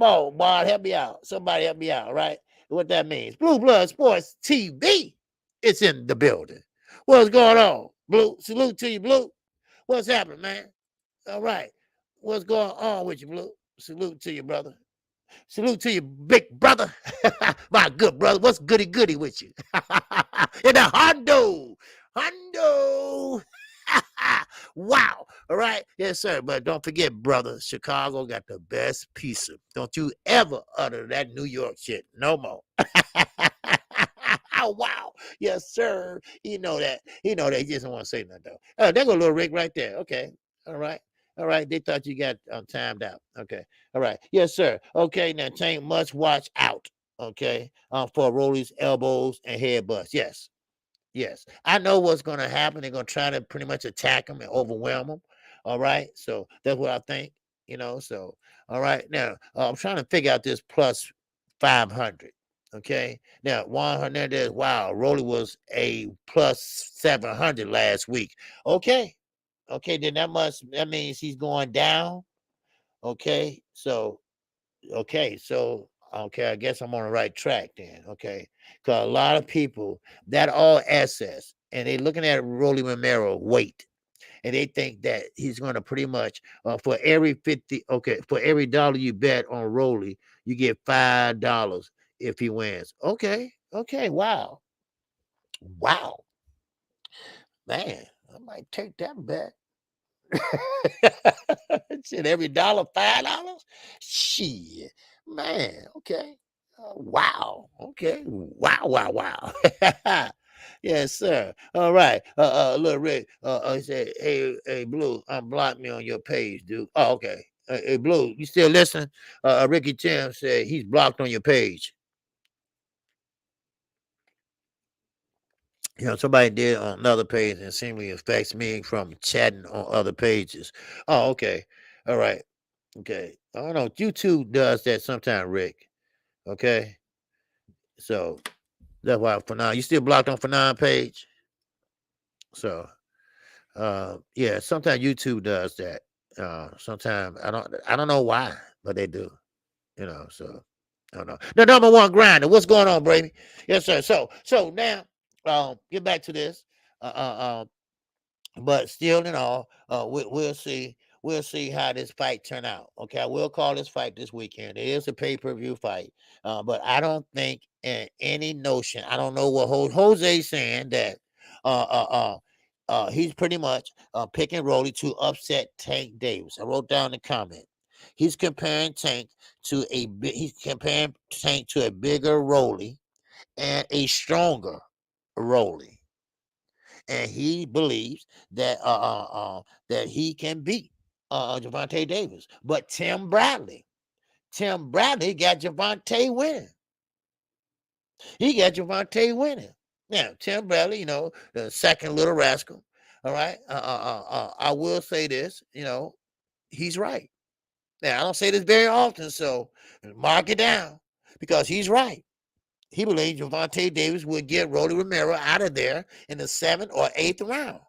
on, Bart, help me out. Somebody help me out, right? What that means. Blue Blood Sports TV. It's in the building. What's going on? Blue, salute to you, Blue. What's happening, man? All right. What's going on with you, Blue? Salute to you, brother. Salute to you, big brother. My good brother. What's goody goody with you? In the Hondo. Hondo. Wow. All right. Yes, sir. But don't forget, brother, Chicago got the best pizza. Don't you ever utter that New York shit no more. Oh, wow. Yes, sir. You know that. You know that. He just don't want to say nothing, though. Oh, there go little Rick right there. Okay. All right. All right. They thought you got timed out. Okay. All right. Yes, sir. Okay. Now, Tank must watch out. Okay. For Rolly's elbows and headbutts. Yes. Yes, I know what's going to happen. They're going to try to pretty much attack him and overwhelm him. All right, so that's what I think. So all right. Now I'm trying to figure out this plus 500. Okay, now Juan Hernandez. Wow, Rolly was a plus 700 last week. Okay, okay, then that means he's going down. Okay, okay, I guess I'm on the right track then. Okay, because a lot of people that all assets, and they looking at Rolly Romero weight, and they think that he's going to pretty much for every 50, okay, for every dollar you bet on Rolly, you get $5 if he wins. Okay, okay, wow, wow, man, I might take that bet. Shit, every dollar, $5? Shit, man, okay. Wow. Okay. Wow, wow, wow. Yes, sir. All right. Look, Rick, he said, hey, Blue, unblock me on your page, dude. Oh, okay. Hey, Blue, you still listening? Ricky Tim said he's blocked on your page. Somebody did on another page and seemingly affects me from chatting on other pages. Oh, okay. All right. Okay. I don't know. YouTube does that sometime, Rick. Okay. So that's why for now you still blocked on for nine page. So yeah, sometimes YouTube does that. Sometimes I don't know why, but they do. So I don't know. The number one grinder. What's going on, Brady? Yes, sir. So now get back to this. But still in all, we'll see. We'll see how this fight turn out. Okay, I will call this fight this weekend. It is a pay-per-view fight, but I don't think in any notion. I don't know what Jose's saying that he's pretty much picking Rolly to upset Tank Davis. I wrote down the comment. He's comparing Tank he's comparing Tank to a bigger Rolly and a stronger Rolly, and he believes that he can beat Javante Davis. But Tim Bradley got Javante winning. He got Javante winning. Now, Tim Bradley, the second little rascal. All right. I will say this, he's right. Now, I don't say this very often, so mark it down because he's right. He believes Javante Davis would get Rolly Romero out of there in the 7th or 8th round.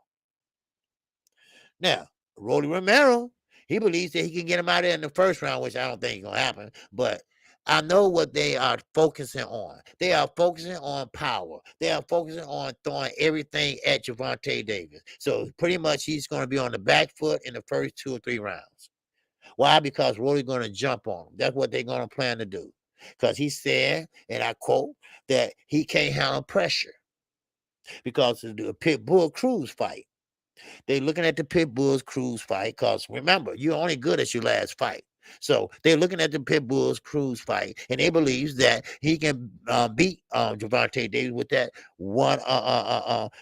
Now, Rolly Romero, he believes that he can get him out of there in the first round, which I don't think is going to happen. But I know what they are focusing on. They are focusing on power. They are focusing on throwing everything at Javante Davis. So pretty much he's going to be on the back foot in the first 2 or 3 rounds. Why? Because Rolly's going to jump on him. That's what they're going to plan to do. Because he said, and I quote, that he can't handle pressure because of the Pitbull Cruz fight. They looking at the Pitbulls Cruz fight because remember, you're only good as your last fight. So they're looking at the Pitbulls Cruz fight, and they believes that he can beat Javante Davis with that one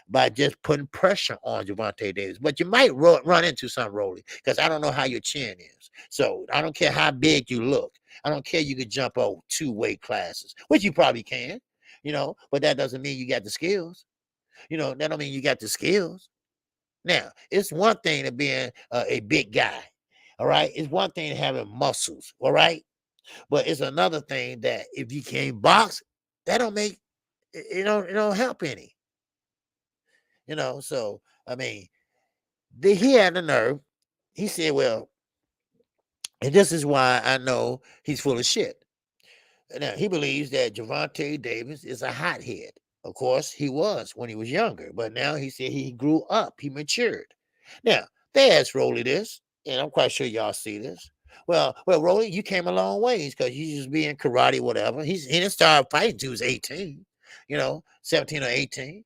by just putting pressure on Javante Davis. But you might run into some Rolly because I don't know how your chin is. So I don't care how big you look. I don't care. You could jump out 2 weight classes, which you probably can, but that doesn't mean you got the skills. That don't mean you got the skills. Now, it's one thing to being a big guy. All right. It's one thing to having muscles. All right. But it's another thing that if you can't box, that don't make it don't help any. So I mean, he had the nerve. He said, well, and this is why I know he's full of shit. Now, he believes that Gervonta Davis is a hothead. Of course, he was when he was younger, but now he said he grew up, he matured. Now, they asked Rolly this, and I'm quite sure y'all see this. Well, Rolly, you came a long ways because you just be in karate, whatever. He didn't start fighting till he was 18, 17 or 18,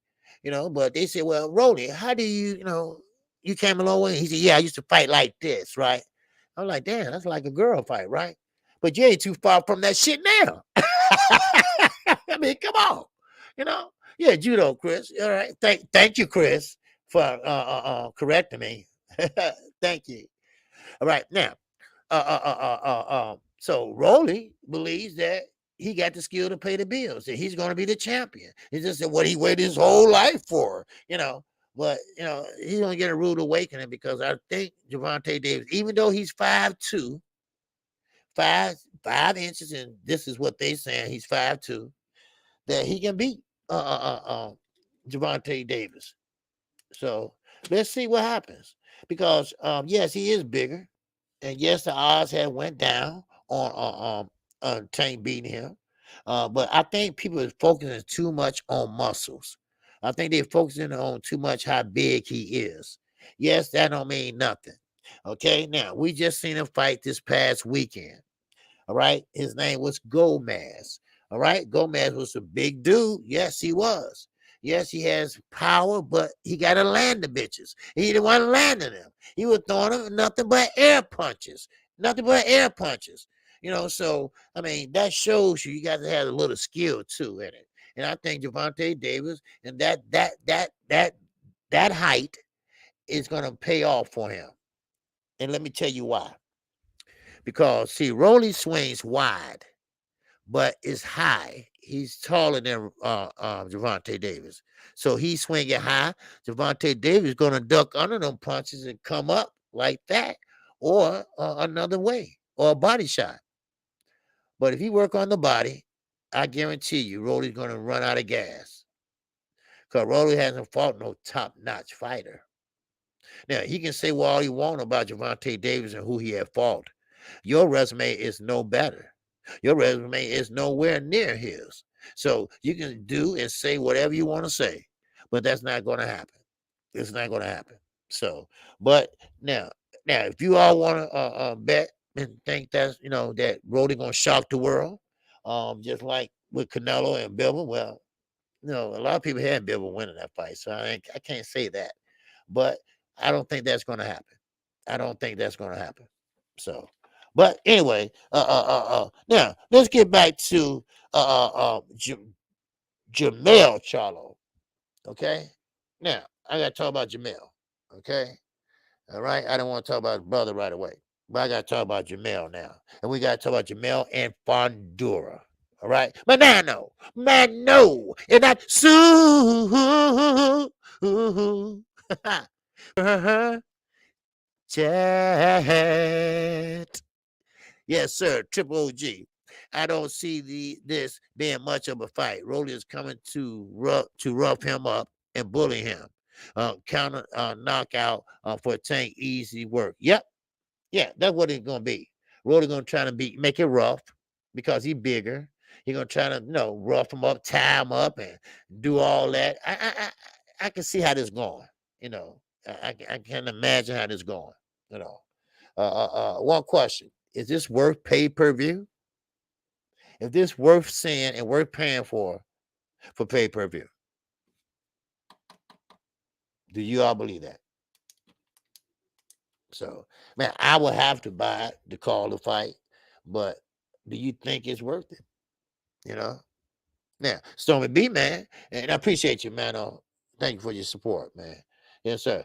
but they said, well, Rolly, how do you came a long way? He said, yeah, I used to fight like this, right? I'm like, damn, that's like a girl fight, right? But you ain't too far from that shit now. I mean, come on. Yeah, judo, Chris. All right. Thank you, Chris, for correcting me. Thank you. All right. Now, so Rolly believes that he got the skill to pay the bills, that he's going to be the champion. He just said what he waited his whole life for, But he's gonna get a rude awakening because I think Gervonta Davis, even though he's 5'2", 5 inches, and this is what they saying he's 5'2", that he can beat Gervonta Davis. So let's see what happens. Because yes, he is bigger, and yes, the odds have went down on Tank beating him. But I think people are focusing too much on muscles. I think they're focusing on too much how big he is. Yes, that don't mean nothing. Okay, now we just seen him fight this past weekend. All right, his name was Gomez. All right, Gomez was a big dude. Yes, he was. Yes, he has power, but he got to land the bitches. He didn't want to land them. He was throwing them nothing but air punches. Nothing but air punches. So I mean that shows you got to have a little skill too in it. And I think Gervonta Davis and that height is gonna pay off for him. And let me tell you why. Because see, Rolly swings wide, but is high. He's taller than Gervonta Davis. So he's swinging high. Gervonta Davis is going to duck under them punches and come up like that or another way or a body shot. But if he work on the body, I guarantee you Rolly's going to run out of gas. Because Rolly hasn't fought no top-notch fighter. Now, he can say what all he wants about Gervonta Davis and who he had fought. Your resume is no better. Your resume is nowhere near his. So you can do and say whatever you want to say, but that's not going to happen. It's not going to happen. So, but now, if you all want to bet and think that's that Rolly going to shock the world, just like with Canelo and Bivol, well, a lot of people had Bivol winning that fight, so I can't say that, but I don't think that's going to happen. I don't think that's going to happen. So. But anyway, now let's get back to Jermell Charlo. Okay. Now I got to talk about Jermell. Okay. All right. I don't want to talk about his brother right away, but I got to talk about Jermell now, and we got to talk about Jermell and Fundora. All right, Mano, and that Sue. Chat. Yes, sir. Triple OG. I don't see this being much of a fight. Rolly is coming to rough him up and bully him. Counter knockout for Tank. Easy work. Yep. Yeah, that's what it's gonna be. Rolly gonna try to make it rough because he's bigger. He's gonna try to rough him up, tie him up, and do all that. I can see how this going. I can imagine how this going. One question. Is this worth pay-per-view? If this worth seeing and worth paying for pay-per-view? Do you all believe that? So, man, I would have to buy it to call the fight, but do you think it's worth it? Now, Stormy B, man, and I appreciate you, man. Thank you for your support, man. Yes, sir.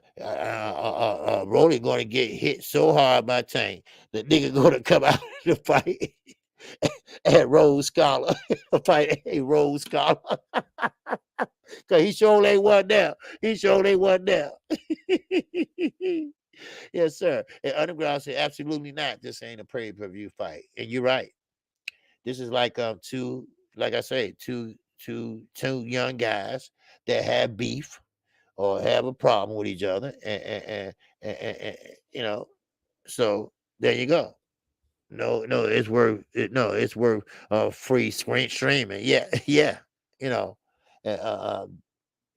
Rolly going to get hit so hard by Tank, the nigga going to come out of the fight. at Rose Scholar. Fight a Rose Scholar. Cause he sure ain't one there. He sure ain't one there. Yes, sir. And Underground said, absolutely not. This ain't a pay-per-view fight. And you're right. This is like two, like I say, two young guys that have beef or have a problem with each other, and you know. So there you go. No, it's worth it. No, it's worth free screen streaming. Yeah, yeah. You know, uh, uh,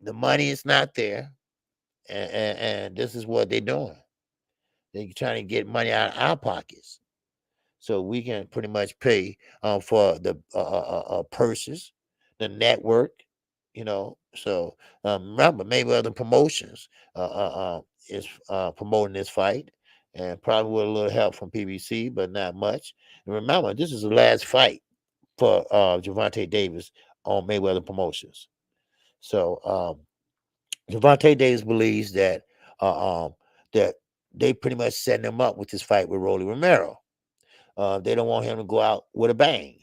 the money is not there, and this is what they're doing. They're trying to get money out of our pockets, so we can pretty much pay for the purses, the network. You know, so remember, maybe other promotions is promoting this fight, and probably with a little help from PBC, but not much. And remember, this is the last fight for Gervonta Davis on Mayweather Promotions. So Gervonta Davis believes that they pretty much setting him up with this fight with Rolly Romero. They don't want him to go out with a bang.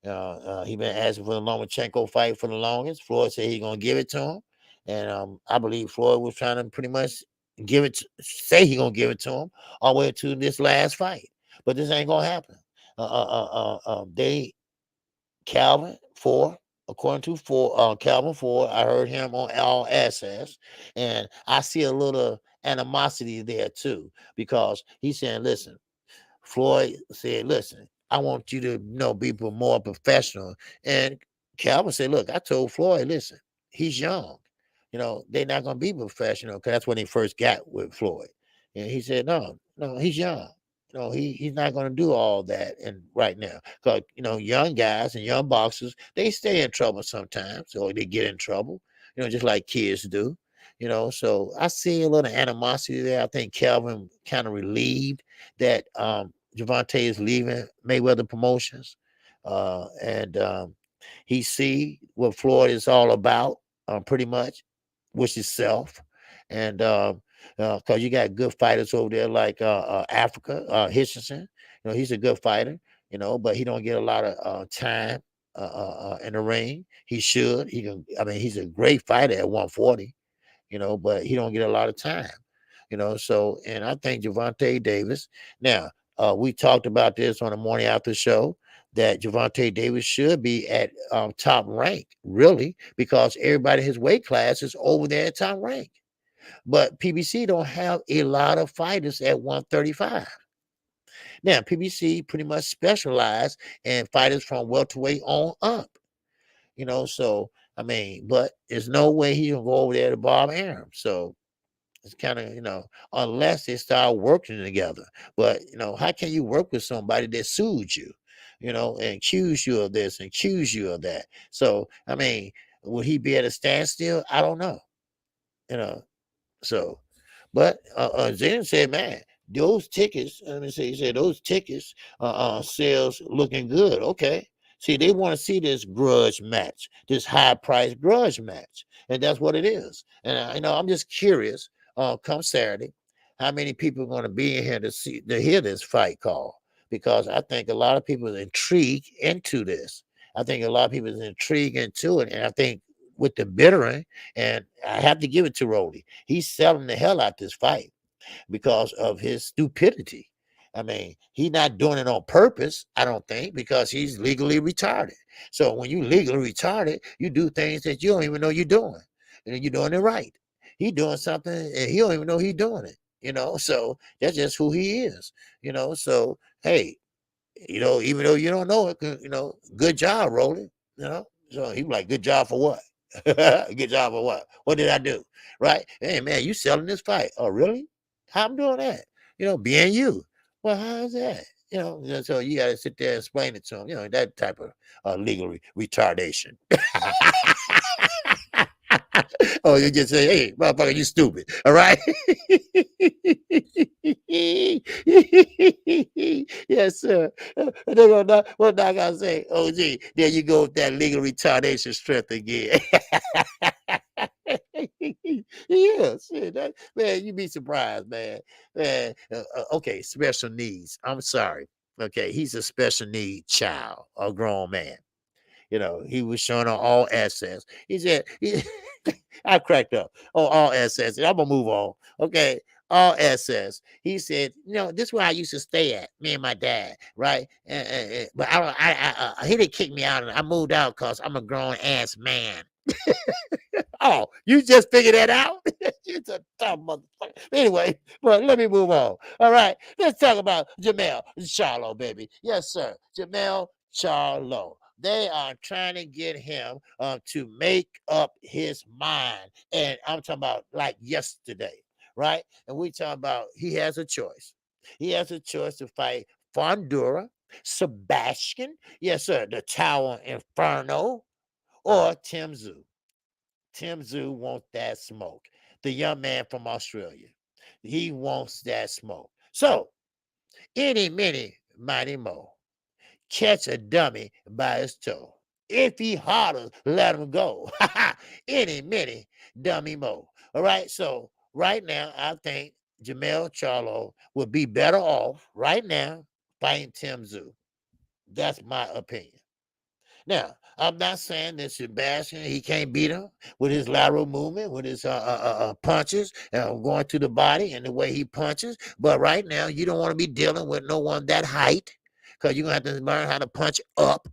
He been asking for the Lomachenko fight for the longest. Floyd said he's gonna give it to him, and I believe Floyd was trying to pretty much say he gonna give it to him all the way to this last fight. But this ain't gonna happen. They Calvin Ford, according to Calvin Ford, I heard him on All Access, and I see a little animosity there too because he's saying, "Listen." Floyd said, listen, I want you to be more professional. And Calvin said, look, I told Floyd, listen, he's young. They're not going to be professional because that's when he first got with Floyd. And he said, no, he's young. He's not going to do all that and right now. Because, young guys and young boxers, they stay in trouble sometimes or they get in trouble, just like kids do. So I see a little animosity there. I think Calvin kind of relieved that Gervonta is leaving Mayweather Promotions, and he see what Floyd is all about, pretty much, which is self, and because you got good fighters over there like Africa Hitchinson, he's a good fighter, but he don't get a lot of time in the ring. He should. He can. I mean, he's a great fighter at 140, but he don't get a lot of time. So, and I think Gervonta Davis. Now, we talked about this on the morning after show that Gervonta Davis should be at top rank, really, because everybody in his weight class is over there at top rank. But PBC don't have a lot of fighters at 135. Now, PBC pretty much specialize in fighters from welterweight on up. So I mean, but there's no way he can go over there to Bob Arum. So it's kind of, unless they start working together. But, how can you work with somebody that sued you, and accuse you of this and accuse you of that? So, I mean, would he be at a standstill? I don't know, you know. So, but Zen said, man, those tickets, let me say, he said, those tickets sales looking good. Okay. See, they want to see this grudge match, this high price grudge match. And that's what it is. And, I'm just curious, come Saturday, how many people are going to be in here to hear this fight call? Because I think a lot of people are intrigued into this. I think a lot of people are intrigued into it. And I think with the bittering, and I have to give it to Rolly. He's selling the hell out this fight because of his stupidity. I mean, he's not doing it on purpose, I don't think, because he's legally retarded. So when you legally retarded, you do things that you don't even know you're doing, and you're doing it right. He's doing something and he don't even know he's doing it. So that's just who he is. So hey, even though you don't know it, good job, Rolly. So he was like, good job for what? Good job for what? What did I do? Right? Hey man, you selling this fight. Oh, really? How I'm doing that? Being you. Well, how is that? So you got to sit there and explain it to him, that type of legal retardation. Oh, you just say, hey, motherfucker, you stupid. All right. Yes, sir. They're gonna what I gotta say? Oh, gee, there you go with that legal retardation strength again. Yeah, shit, man, you'd be surprised, man. Okay, special needs. I'm sorry. Okay, he's a special need child, a grown man. He was showing on all assets. He said, I cracked up. Oh, all assets. I'm gonna move on. Okay, all assets. He said, this is where I used to stay at, me and my dad, right? But I, don't- he didn't kick me out, and I moved out because I'm a grown ass man. Oh, you just figured that out? You're a dumb motherfucker. Anyway, but let me move on. All right, let's talk about Jamel Charlo, baby. Yes, sir. Jamel Charlo. They are trying to get him to make up his mind. And I'm talking about like yesterday, right? And we talking about he has a choice. He has a choice to fight Fondura, Sebastian, yes, sir, the Tower Inferno, or Tim Zoo. Tim Zoo wants that smoke. The young man from Australia. He wants that smoke. So, any, mini, mighty mo. Catch a dummy by his toe. If he hollers, let him go. Any, mini, dummy mo. All right. So, right now, I think Jamel Charlo would be better off right now fighting Tim Zoo. That's my opinion. Now, I'm not saying that Sebastian he can't beat him with his lateral movement, with his punches, going to the body and the way he punches. But right now, you don't want to be dealing with no one that height because you're gonna have to learn how to punch up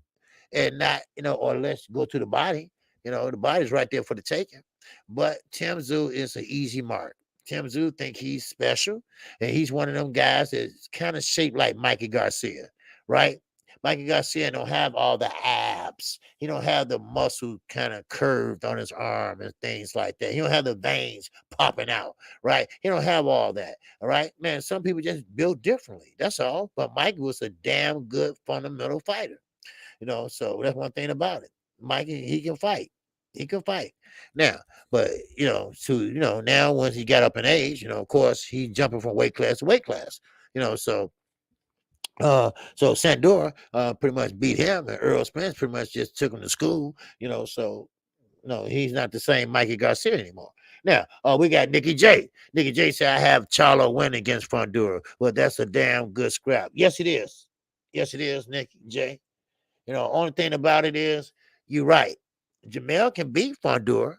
and not, or let's go to the body. The body's right there for the taking. But Tim Zoo is an easy mark. Tim Zoo think he's special, and he's one of them guys that's kind of shaped like Mikey Garcia, right? Mikey Garcia don't have all the abs. He don't have the muscle kind of curved on his arm and things like that. He don't have the veins popping out, right? He don't have all that. All right, man. Some people just built differently. That's all. But Mikey was a damn good fundamental fighter. So that's one thing about it. Mikey, he can fight. He can fight. Now, but now once he got up in age, of course, he jumping from weight class to weight class. So Sandora pretty much beat him, and Earl Spence pretty much just took him to school. So no, he's not the same Mikey Garcia anymore. Now, we got Nikki J. Nikki J said I have Charlo win against Fondura. Well, that's a damn good scrap. Yes, it is. Yes, it is, Nikki J. Only thing about it is, you're right. Jamel can beat Fondura.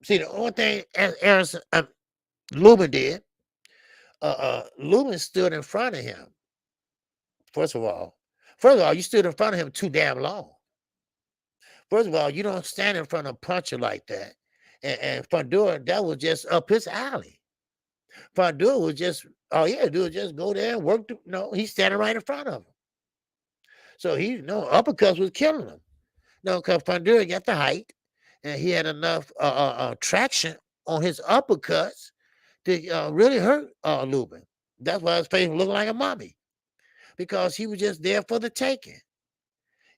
See, the only thing Aaron Lubin did, Lubin stood in front of him. First of all, you stood in front of him too damn long. First of all, you don't stand in front of a puncher like that. And Fondura, that was just up his alley. Fondura was just, all he had to do was just go there and work. No, he's standing right in front of him. So uppercuts was killing him. No, because Fondura got the height, and he had enough traction on his uppercuts to really hurt Lubin. That's why his face looked like a mummy, because he was just there for the taking.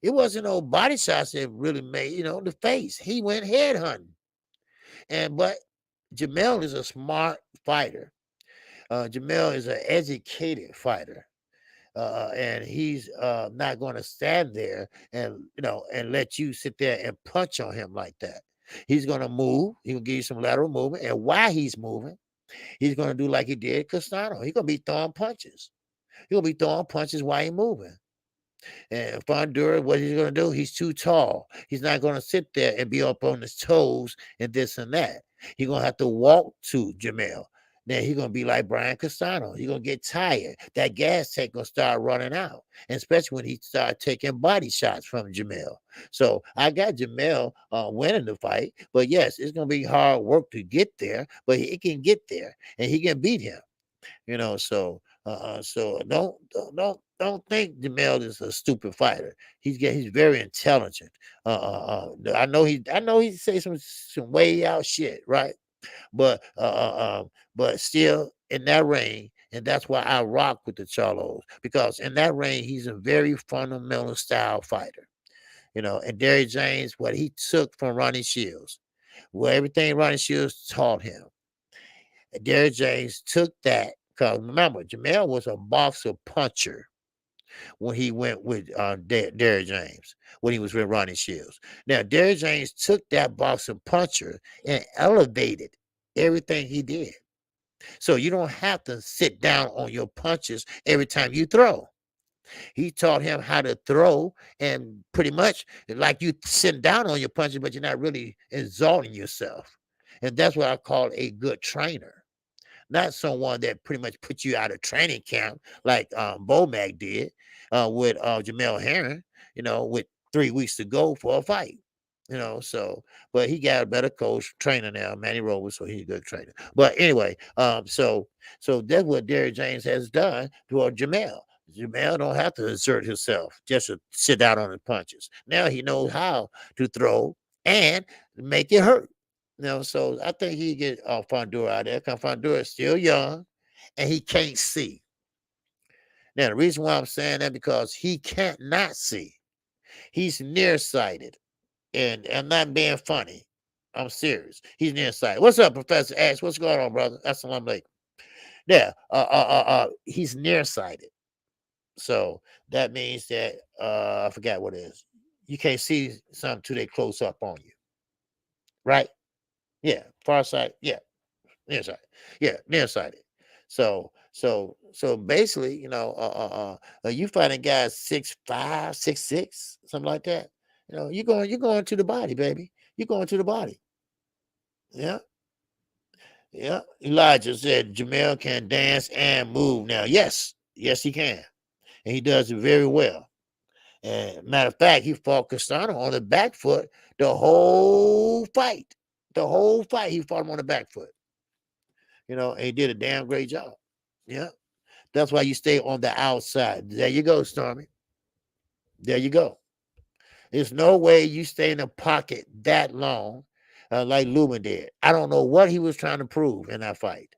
It wasn't no body shots that really made, the face. He went head hunting. But Jamel is a smart fighter. Jamel is an educated fighter. And he's not going to stand there and let you sit there and punch on him like that. He's going to move. He'll give you some lateral movement, and while he's moving, he's going to do like he did Castano. He's going to be throwing punches. He'll be throwing punches while he's moving. And Fondura, what he's going to do? He's too tall. He's not going to sit there and be up on his toes and this and that. He's going to have to walk to Jamel. Then he's going to be like Brian Castano. He's going to get tired. That gas tank going to start running out, and especially when he start taking body shots from Jamel. So I got Jamel winning the fight. But yes, it's going to be hard work to get there, but he can get there, and he can beat him. So don't think Jamel is a stupid fighter. He's very intelligent. I know he say some way out shit, right? But still in that ring, and that's why I rock with the Charlos, because in that ring he's a very fundamental style fighter. And Derrick James, what he took from Ronnie Shields, everything Ronnie Shields taught him, Derrick James took that. Because remember, Jamel was a boxer puncher when he went with Derrick James, when he was with Ronnie Shields. Now, Derrick James took that boxer puncher and elevated everything he did. So you don't have to sit down on your punches every time you throw. He taught him how to throw, and pretty much like you sitting down on your punches, but you're not really exalting yourself. And that's what I call a good trainer, not someone that pretty much put you out of training camp like Bomac did with Jamel Herring, with 3 weeks to go for a fight. So but he got a better coach trainer now, Manny Robles, so he's a good trainer. But anyway, so that's what Derrick James has done to Jamel. Jamel don't have to exert himself just to sit down on his punches. Now he knows how to throw and make it hurt. So I think he get Fondura out there because Fondura is still young and he can't see. Now, the reason why I'm saying that because he can't not see. He's nearsighted. And I'm not being funny. I'm serious. He's nearsighted. What's up, Professor Ash? What's going on, brother? Assalamu alaikum. Yeah, he's nearsighted. So that means that I forgot what it is. You can't see something too they close up on you. Right? Yeah. Far sight. Yeah. Nearsighted. Yeah, nearsighted. So basically, you finding guys 6'5", 6'6", something like that. You're going to the body, baby. You're going to the body. Yeah. Yeah. Elijah said Jamel can dance and move now. Yes, he can. And he does it very well. And matter of fact, he fought Castano on the back foot the whole fight. The whole fight, he fought him on the back foot. And he did a damn great job. Yeah. That's why you stay on the outside. There you go, Stormy. There you go. There's no way you stay in the pocket that long like Lubin did. I don't know what he was trying to prove in that fight.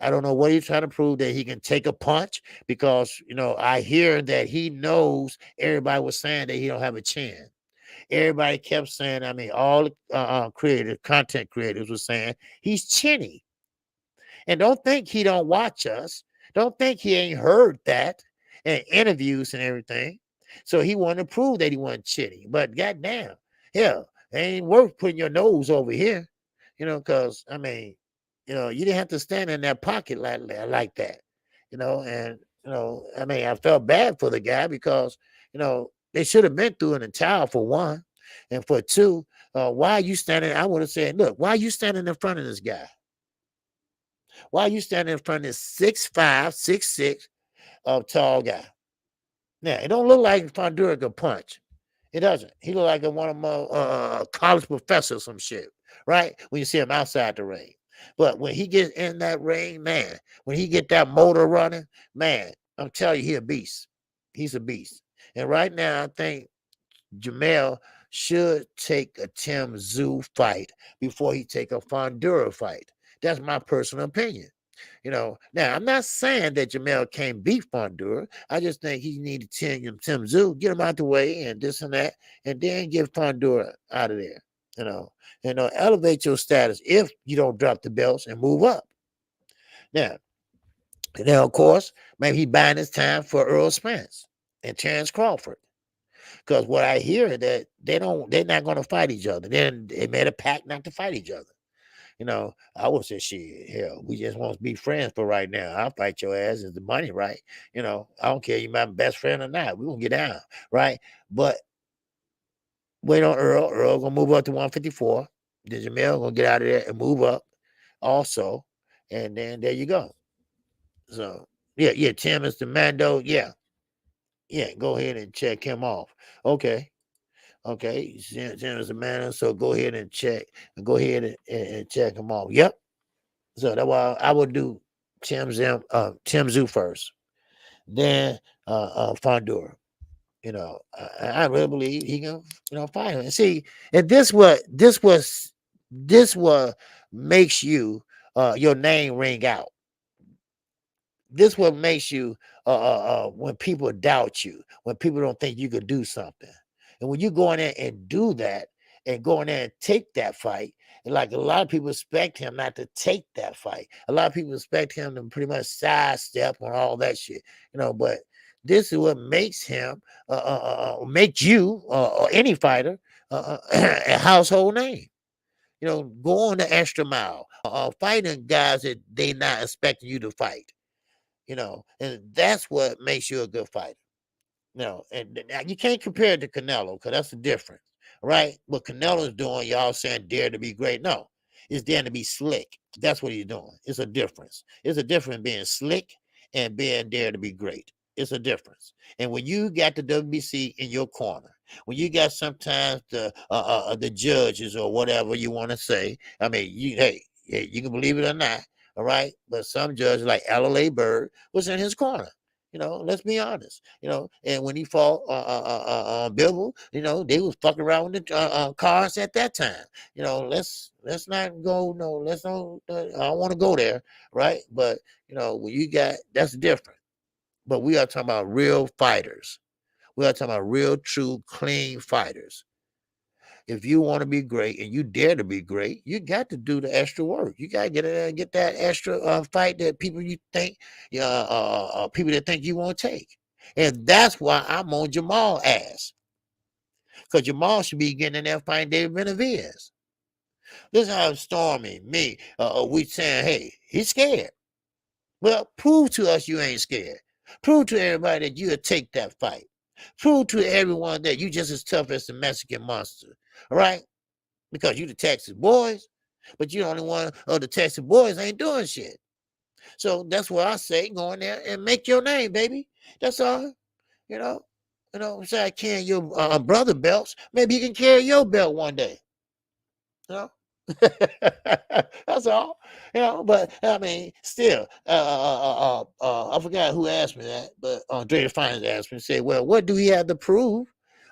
I don't know what he's trying to prove, that he can take a punch, because, I hear that he knows everybody was saying that he don't have a chin. Everybody kept saying, all content creators were saying he's chinny. And don't think he don't watch us. Don't think he ain't heard that in interviews and everything. So he wanted to prove that he wasn't chinny. But goddamn, hell, it ain't worth putting your nose over here, because, you didn't have to stand in that pocket like that, and, I felt bad for the guy because, they should have been through in the towel for one. And for two, why are you standing? I would have said, look, why are you standing in front of this guy? Why are you standing in front of this 6'5", 6'6" tall guy? Now, it don't look like Fondura can punch. It doesn't. He look like one of my college professors, some shit, right? When you see him outside the ring. But when he gets in that ring, man, when he get that motor running, man, I'm telling you, he a beast. He's a beast. And right now, I think Jamel should take a Tim Tszyu fight before he take a Fondura fight. That's my personal opinion. Now I'm not saying that Jamel can't beat Fondura. I just think he needed Tim Tszyu, get him out the way and this and that, and then get Fondura out of there. Elevate your status if you don't drop the belts and move up. Now, of course, maybe he buying his time for Earl Spence and Terrence Crawford. Because what I hear is that they're not going to fight each other. Then they made a pact not to fight each other. I would say, shit, hell, we just want to be friends for right now. I'll fight your ass. Is the money right? I don't care you my best friend or not. We're going to get down, right? But wait on Earl. Earl going to move up to 154. Then Jamel going to get out of there and move up also. And then there you go. So, yeah, Tim is the Mando. Yeah, go ahead and check him off. Okay, Tim is the Mando. So go ahead and check. Go ahead and check him off. Yep. So that's why I would do Tim Tszyu first, then Fondura. I really believe he can, fight him. And see, and this what makes you your name ring out. This what makes you when people doubt you, when people don't think you could do something, and when you go in there and do that, and go in there and take that fight. And like a lot of people expect him not to take that fight. A lot of people expect him to pretty much sidestep on all that shit, But this is what makes him, make you or any fighter a household name. Go on the extra mile, fighting guys that they not expecting you to fight. And that's what makes you a good fighter. No, and you can't compare it to Canelo because that's the difference, right? What Canelo's doing, y'all saying dare to be great. No, it's daring to be slick. That's what he's doing. It's a difference. It's a difference being slick and being dare to be great. It's a difference. And when you got the WBC in your corner, when you got sometimes the judges or whatever you want to say, I mean, hey, you can believe it or not, all right? But some judge like LLA Bird was in his corner. Let's be honest. And when he fought Bivol, they was fucking around with the cars at that time. Let's not go. No, let's not. I don't want to go there, right? But when you got that's different. But we are talking about real fighters. We are talking about real, true, clean fighters. If you want to be great and you dare to be great, you got to do the extra work. You got to get that extra fight that people you think, people that think you won't take. And that's why I'm on Jamal ass. Because Jamal should be getting in there fighting David Benavidez. This is how it's storming me. We saying, hey, he's scared. Well, prove to us you ain't scared. Prove to everybody that you'll take that fight. Prove to everyone that you just as tough as the Mexican monster. All right? Because you the Texas boys, but you're the only one of the Texas boys ain't doing shit. So that's what I say, go in there and make your name, baby. That's all. You know, instead of carrying your brother belts, maybe you can carry your belt one day. You know. That's all, but I mean, still, I forgot who asked me that, but Dre Defiance asked me, say, well, what do he have to prove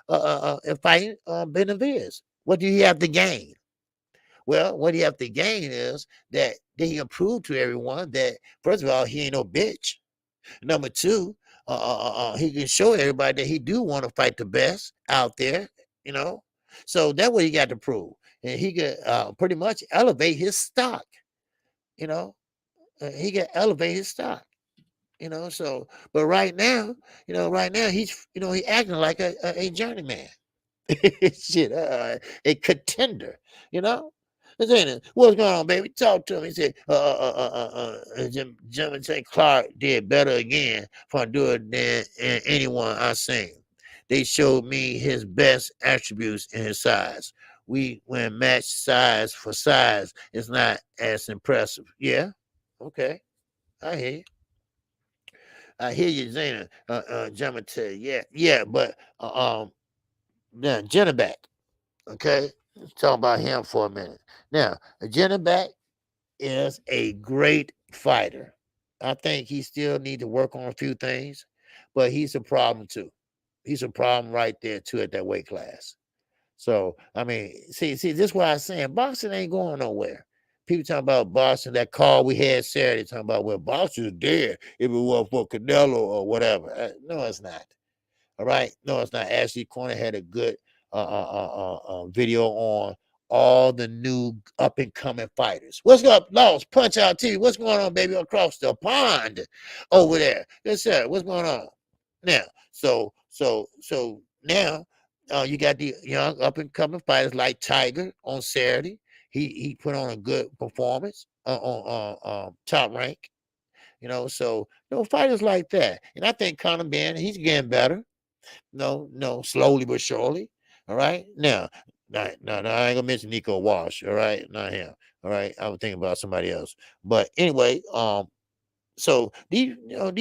in fighting Benavidez? What do he have to gain? Well, what he have to gain is that he can prove to everyone that, first of all, he ain't no bitch. Number two, he can show everybody that he do want to fight the best out there, you know. So that's what he got to prove, and he could pretty much elevate his stock. You know, he can elevate his stock. So but right now he's he acting like a journeyman. Shit, a contender, you know. What's going on, baby? Talk to him. He said, Jim St. Clark did better again for doing than anyone I seen. They showed me his best attributes in his size. When matched size for size, it's not as impressive. Yeah, okay, I hear you. I hear you, Zena. Jim, yeah, but Jenna back. Okay, let's talk about him for a minute. Now, Janabak is a great fighter. I think he still need to work on a few things, but he's a problem too. He's a problem right there too at that weight class. So I mean, see, this is why I'm saying boxing ain't going nowhere. People talking about boxing. That call we had Saturday talking about well, boxing is dead if it was for Canelo or whatever. No, it's not. All right. No, it's not. Ashley Corner had a good video on all the new up and coming fighters. What's up, Lost Punch Out TV? What's going on, baby, across the pond over there? Yes, sir. What's going on now? So now you got the young up and coming fighters like Tiger on Saturday. He put on a good performance on Top Rank. So fighters like that, and I think Conor Ben he's getting better. No, slowly but surely. All right. Now, no, I ain't gonna mention Nico Walsh. All right, not him. All right, I was thinking about somebody else. But anyway, so these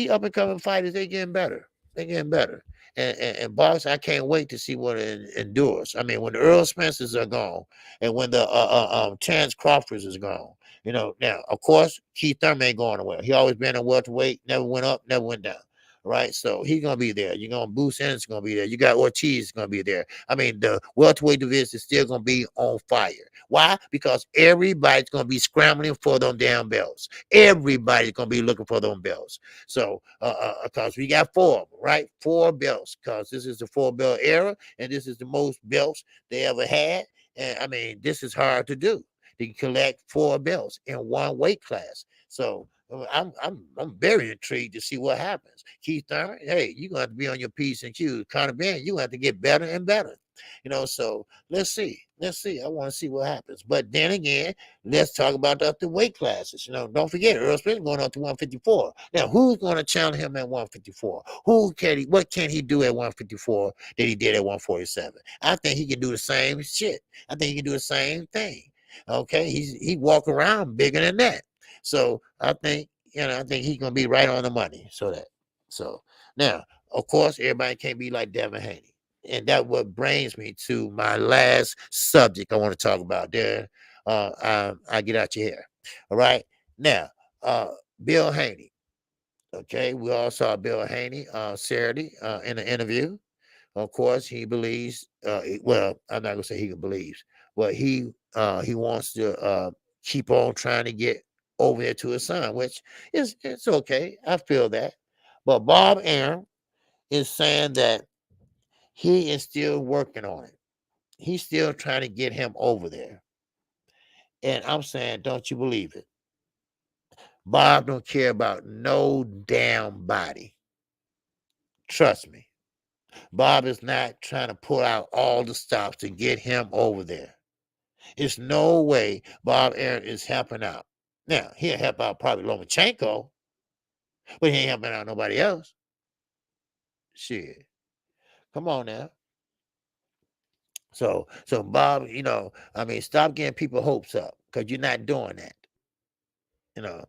up and coming fighters, they getting better. They getting better. And boss, I can't wait to see what it endures. I mean, when the Earl Spencers are gone, and when the Terrence Crawfords is gone, Now, of course, Keith Thurman ain't going nowhere. He always been a welterweight, never went up, never went down. Right, so he's gonna be there. You're gonna Boost Ennis gonna be there. You got Ortiz gonna be there. I mean, the welterweight division is still gonna be on fire. Why? Because everybody's gonna be scrambling for them damn belts. Everybody's gonna be looking for them belts. So, because we got four of them, right? 4 belts, because this is the 4-belt era, and this is the most belts they ever had. And I mean, this is hard to do. To collect 4 belts in one weight class. So I'm very intrigued to see what happens. Keith Thurman, hey, you're gonna have to be on your P's and Q's. Conor Ben, you have to get better and better. So let's see. I want to see what happens. But then again, let's talk about the weight classes. Don't forget Earl Spence going up to 154. Now, who's going to challenge him at 154? What can he do at 154 that he did at 147? I think he can do the same shit. I think he can do the same thing. Okay, he walk around bigger than that. So I think he's gonna be right on the money. So now, of course, everybody can't be like Devin Haney. And that what brings me to my last subject I want to talk about there. I get out your hair. All right. Now, Bill Haney. Okay, we all saw Bill Haney Saturday in an interview. Of course, he believes. Well, I'm not gonna say he believes, but he wants to keep on trying to get over there to his son, which it's okay. I feel that, but Bob Aaron is saying that he is still working on it. He's still trying to get him over there, and I'm saying, don't you believe it? Bob don't care about no damn body. Trust me. Bob is not trying to pull out all the stops to get him over there. It's no way Bob Aaron is helping out. Now, he'll help out probably Lomachenko, but he ain't helping out nobody else. Shit. Come on now. So Bob, stop getting people hopes up because you're not doing that. You know.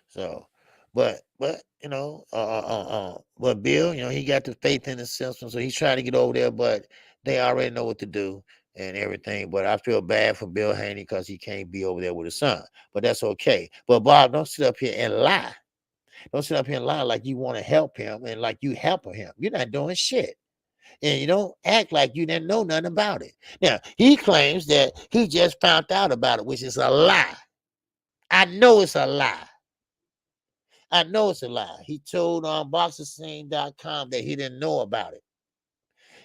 So, but Bill, he got the faith in the system, so he's trying to get over there, but they already know what to do and everything. But I feel bad for Bill Haney because he can't be over there with his son. But that's okay. But Bob, don't sit up here and lie. Don't sit up here and lie like you want to help him and like you helping him. You're not doing shit. And you don't act like you didn't know nothing about it. Now, he claims that he just found out about it, which is a lie. I know it's a lie. I know it's a lie. He told on BoxingScene.com that he didn't know about it,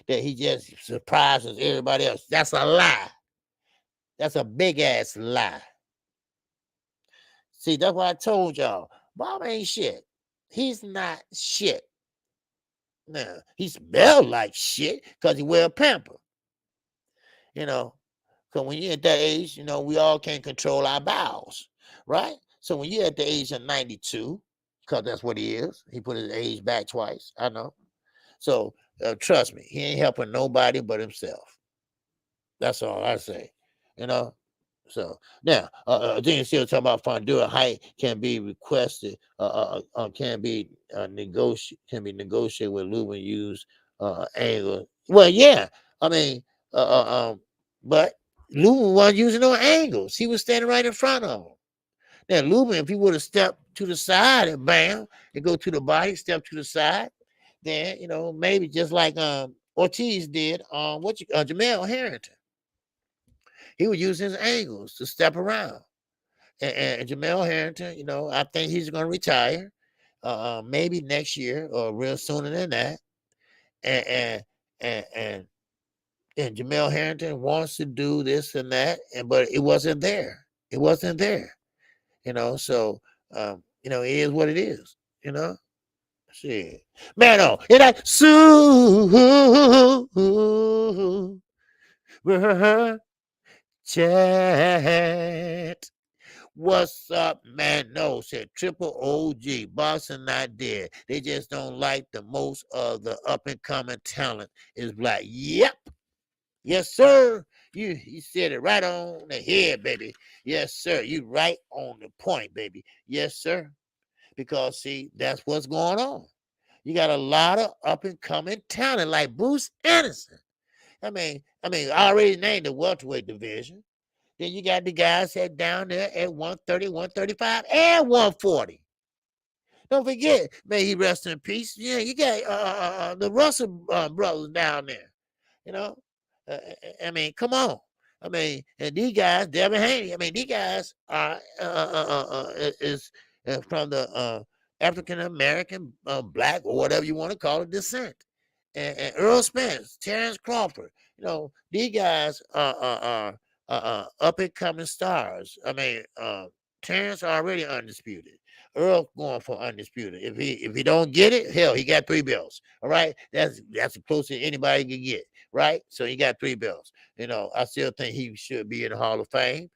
that he just surprises everybody else. That's a lie. That's a big ass lie. See, that's what I told y'all. Bob ain't shit. He's not shit. Now, he smell like shit because he wear a pamper. Because when you're at that age, we all can't control our bowels, right? So when you're at the age of 92, because that's what he is, he put his age back twice. I know. So trust me, he ain't helping nobody but himself. That's all I say. So now, then still talking about Fondura height can be requested, can be negotiated with Lubin use angle. Well, yeah, I mean, but Lubin wasn't using no angles. He was standing right in front of him. Now, Lubin, if he would have stepped to the side and bam, and go to the body, step to the side, then maybe just like Ortiz did on Jamel Harrington. He would use his angles to step around. And Jamel Harrington, I think he's going to retire, maybe next year or real sooner than that. And and and and Jamel Harrington wants to do this and that, but it wasn't there. It wasn't there. So it is what it is. Shit. Man, oh, and I chat. What's up, man? No, said Triple OG. Boxing not dead. They just don't like the most of the up and coming talent is black. Yep. Yes, sir. You said it right on the head, baby. Yes, sir. You right on the point, baby. Yes, sir. Because see, that's what's going on. You got a lot of up and coming talent like Bruce Anderson. I mean, I already named the welterweight division. Then you got the guys that down there at 130, 135, and 140. Don't forget, may he rest in peace. Yeah, you got the Russell brothers down there. You know, come on. And these guys, Devin Haney. These guys are is from the African American, black, or whatever you want to call it, descent. And Earl Spence, Terrence Crawford. These guys are up and coming stars. Terrence already undisputed. Earl going for undisputed. If he don't get it, hell, he got 3 belts. All right, that's the closest anybody can get. Right, so he got 3 belts. I still think he should be in the Hall of Fame.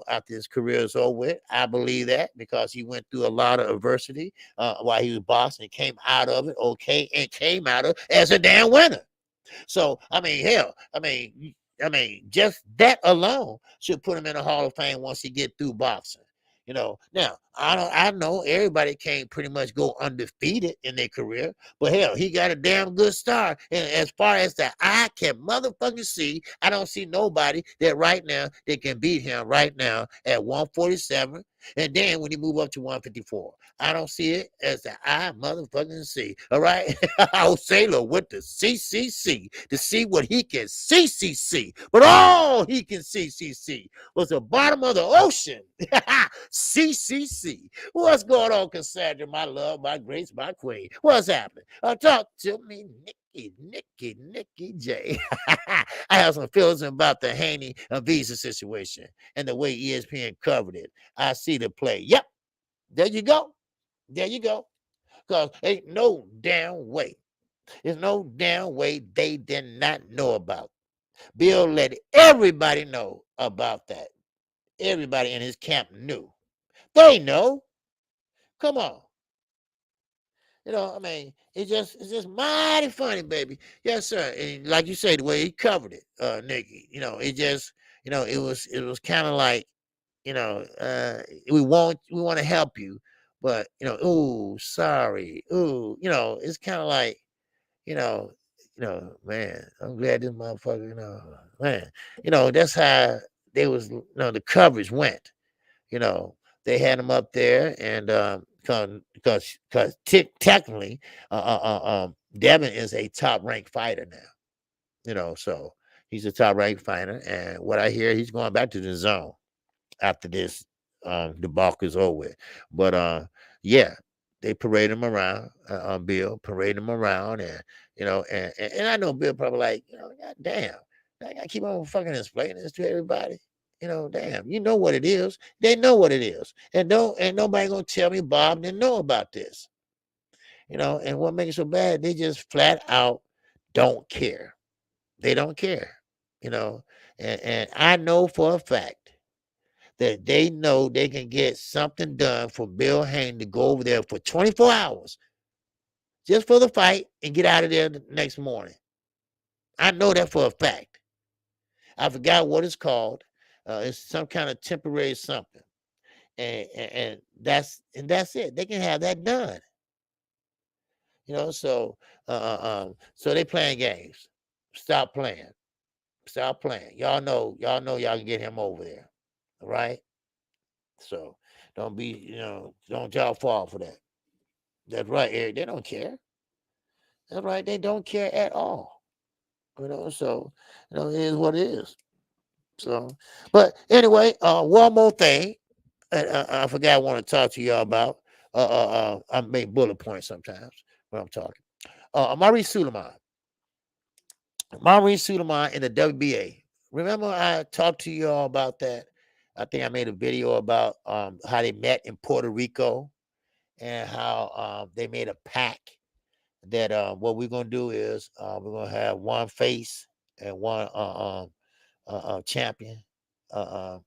After his career is over with, I believe that because he went through a lot of adversity while he was boxing, and came out of it okay, and came out of it as a damn winner. So I mean, hell, just that alone should put him in the Hall of Fame once he get through boxing. Now I know everybody can't pretty much go undefeated in their career, but hell, he got a damn good start. And as far as the eye can motherfucking see, I don't see nobody that right now that can beat him right now at 147. And then when you move up to 154, I don't see it as the eye motherfucking see. All right. I'll Sailor with the CCC to see what he can CCC. But all he can CCC was the bottom of the ocean. CCC. What's going on, Cassandra? My love, my grace, my queen. What's happening? Talk to me, Nikki J. I have some feelings about the Haney visa situation and the way ESPN covered it. I see the play. Yep. There you go. There you go. Because ain't no damn way. There's no damn way they did not know about. Bill let everybody know about that. Everybody in his camp knew. They know. Come on. It's just mighty funny, baby. Yes, sir. And like you say, the way he covered it, Nikki, it was kind of like, we want to help you, but ooh, sorry. Ooh, it's kind of like, you know, man, I'm glad this motherfucker, man, that's how they was, the coverage went. You know, they had him up there, and because technically, Devin is a top ranked fighter now. So he's a top ranked fighter, and what I hear, he's going back to the zone after this debacle is over with. But yeah, they parade him around. Bill parade him around, and and I know Bill probably like, God damn, I gotta keep on fucking explaining this to everybody. Damn, you know what it is. They know what it is, and nobody gonna tell me Bob didn't know about this. And what makes it so bad? They just flat out don't care. They don't care. And I know for a fact that they know they can get something done for Bill Haney to go over there for 24 hours just for the fight and get out of there the next morning. I know that for a fact. I forgot what it's called. It's some kind of temporary something. And that's it. They can have that done. So they playing games. Stop playing. Stop playing. Y'all can get him over there. All right. So don't y'all fall for that. That's right, Eric. They don't care. That's right. They don't care at all. So it is what it is. So, but anyway, one more thing. I forgot I want to talk to y'all about. I make bullet points sometimes when I'm talking. Maurice Suleiman. Maurice Suleiman in the WBA. Remember I talked to you all about that? I think I made a video about how they met in Puerto Rico and how they made a pact that what we're gonna do is we're gonna have one face and one champion, and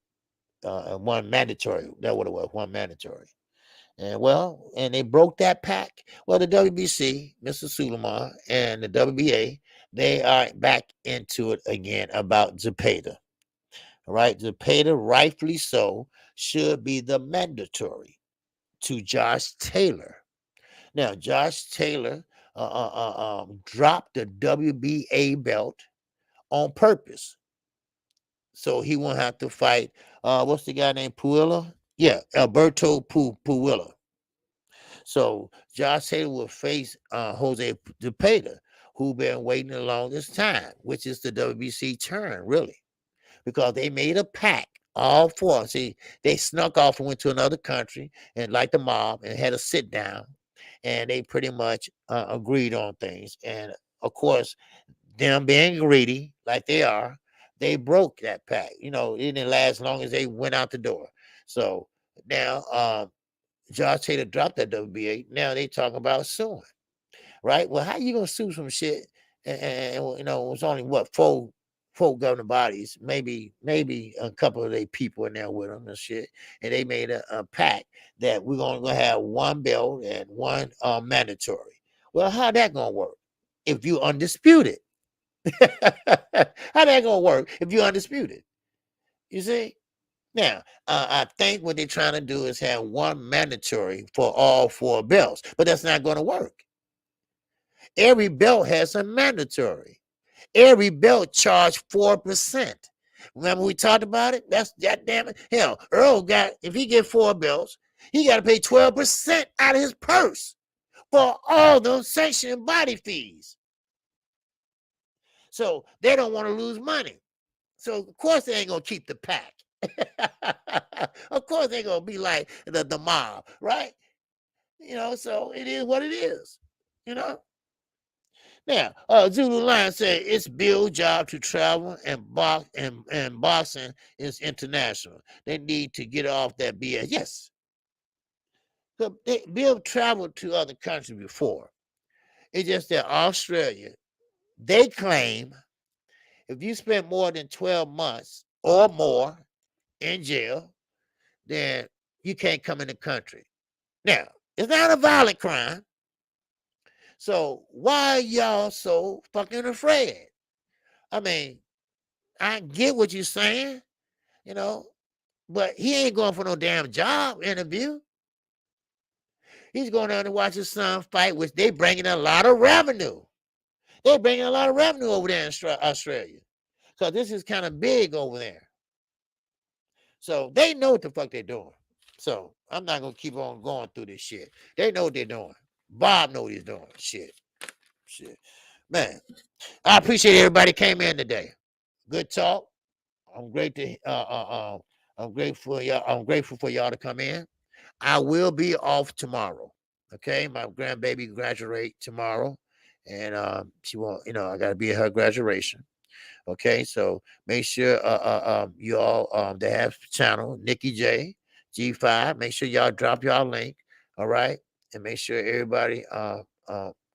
one mandatory. That's what it was, one mandatory. And they broke that pact. Well, the WBC, Mr. Suleiman, and the WBA, they are back into it again about Zepeda. All right, Zepeda, rightfully so, should be the mandatory to Josh Taylor. Now, Josh Taylor dropped the WBA belt on purpose, so he won't have to fight. What's the guy named Puella? Yeah, Alberto Puella. So Josh Taylor will face Jose Zepeda, who been waiting the longest time, which is the WBC turn, really, because they made a pact. All four. See, they snuck off and went to another country and like the mob and had a sit down, and they pretty much agreed on things. And of course, them being greedy like they are, they broke that pact. It didn't last long as they went out the door. So now Josh Taylor dropped that WBA. Now they talking about suing, right? Well, how you gonna sue some shit? And it was only what four governing bodies, maybe a couple of their people in there with them and shit, and they made a pact that we're gonna have one bill and one mandatory. Well, how that gonna work if you undisputed? How that gonna work if you undisputed? You see? Now, I think what they're trying to do is have one mandatory for all four belts, but that's not going to work. Every belt has a mandatory. Every belt charged 4%. Remember we talked about it? That's that damn it. Hell, Earl got, if he get 4 belts, he got to pay 12% out of his purse for all those sanctioned body fees. So they don't want to lose money. So of course they ain't gonna keep the pack. Of course they're gonna be like the mob, right? So it is what it is. You know. Now, Zulu Lion said it's Bill's job to travel and boxing is international. They need to get off that BS. Yes, Bill traveled to other countries before. It's just that Australia, they claim if you spend more than 12 months or more in jail, then you can't come in the country. Now, it's not a violent crime. So why are y'all so fucking afraid? I mean, I get what you're saying, but he ain't going for no damn job interview. He's going down to watch his son fight, which they bringing a lot of revenue. They're bringing a lot of revenue over there in Australia. Because this is kind of big over there. So they know what the fuck they're doing. So I'm not going to keep on going through this shit. They know what they're doing. Bob knows what he's doing. Shit. Man, I appreciate everybody came in today. Good talk. I'm grateful y'all. I'm grateful for y'all to come in. I will be off tomorrow. Okay, my grandbaby graduate tomorrow, and she won't. I got to be at her graduation. Okay, so make sure you all they have channel Nikki J G5. Make sure y'all drop y'all link. All right, and make sure everybody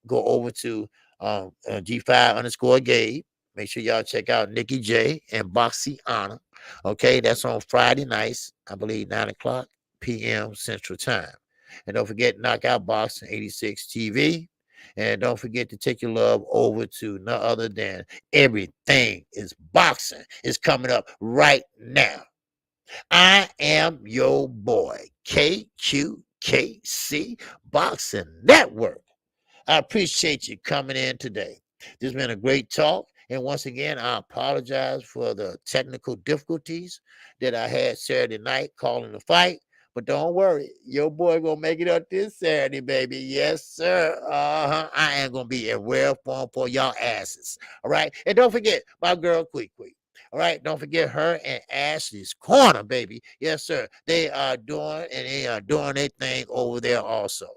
go over to G5 underscore Gabe. Make sure y'all check out Nikki J and Boxy Honor. Okay, that's on Friday nights, I believe 9 o'clock p.m. Central Time. And don't forget Knockout Boxing 86 TV. And don't forget to take your love over to none other than Everything is Boxing. Is coming up right now. I am your boy, KQKC Boxing Network. I appreciate you coming in today. This has been a great talk. And once again, I apologize for the technical difficulties that I had Saturday night calling the fight. But don't worry, your boy gonna make it up this Saturday, baby. Yes, sir. I am gonna be in rare form for y'all asses. All right. And don't forget my girl Quick. All right. Don't forget her and Ashley's Corner, baby. Yes, sir. They are doing their thing over there also.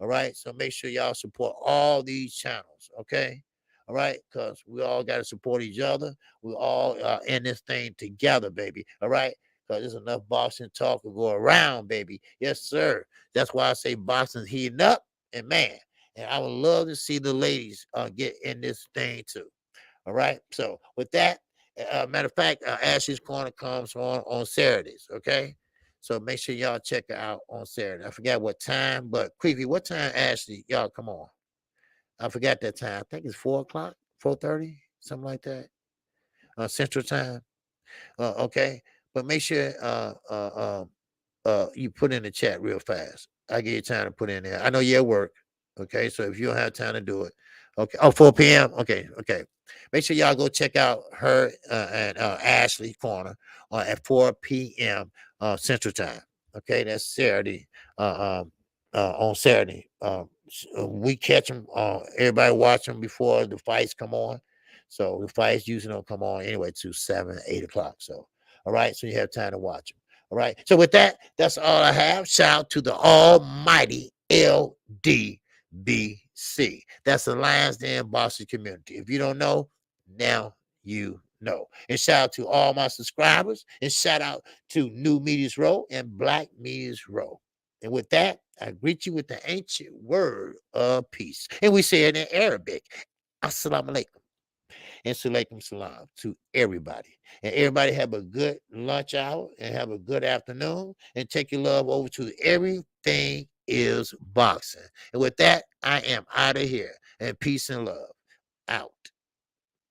All right. So make sure y'all support all these channels. Okay. All right. Because we all got to support each other. We all in this thing together, baby. All right. Because there's enough boxing talk to go around, baby. Yes, sir. That's why I say boxing's heating up. And man, and I would love to see the ladies get in this thing too. All right. So with that, matter of fact, Ashley's Corner comes on Saturdays. Okay. So make sure y'all check her out on Saturday. I forgot what time, but Creepy, what time, Ashley? Y'all come on. I forgot that time. I think it's 4 o'clock, 4:30, something like that. Central time. Okay. But make sure you put in the chat real fast. I give you time to put in there. I know you're at work. Okay. So if you don't have time to do it, okay. Oh, 4 p.m. Okay. Make sure y'all go check out her and Ashley Corner at 4 p.m. Central Time. Okay. That's Saturday. On Saturday. We catch them. Everybody watch them before the fights come on. So the fights usually don't come on anyway to 7, 8 o'clock. So, all right. So you have time to watch them. All right. So with that, that's all I have. Shout out to the almighty LDBC. That's the Lions Den Boxing community. If you don't know, now you know. And shout out to all my subscribers. And shout out to New Media's Row and Black Media's Row. And with that, I greet you with the ancient word of peace. And we say it in Arabic. Assalamu alaikum. And salaikum salam to everybody. And everybody have a good lunch hour and have a good afternoon. And take your love over to Everything is Boxing. And with that, I am out of here. And peace and love. Out.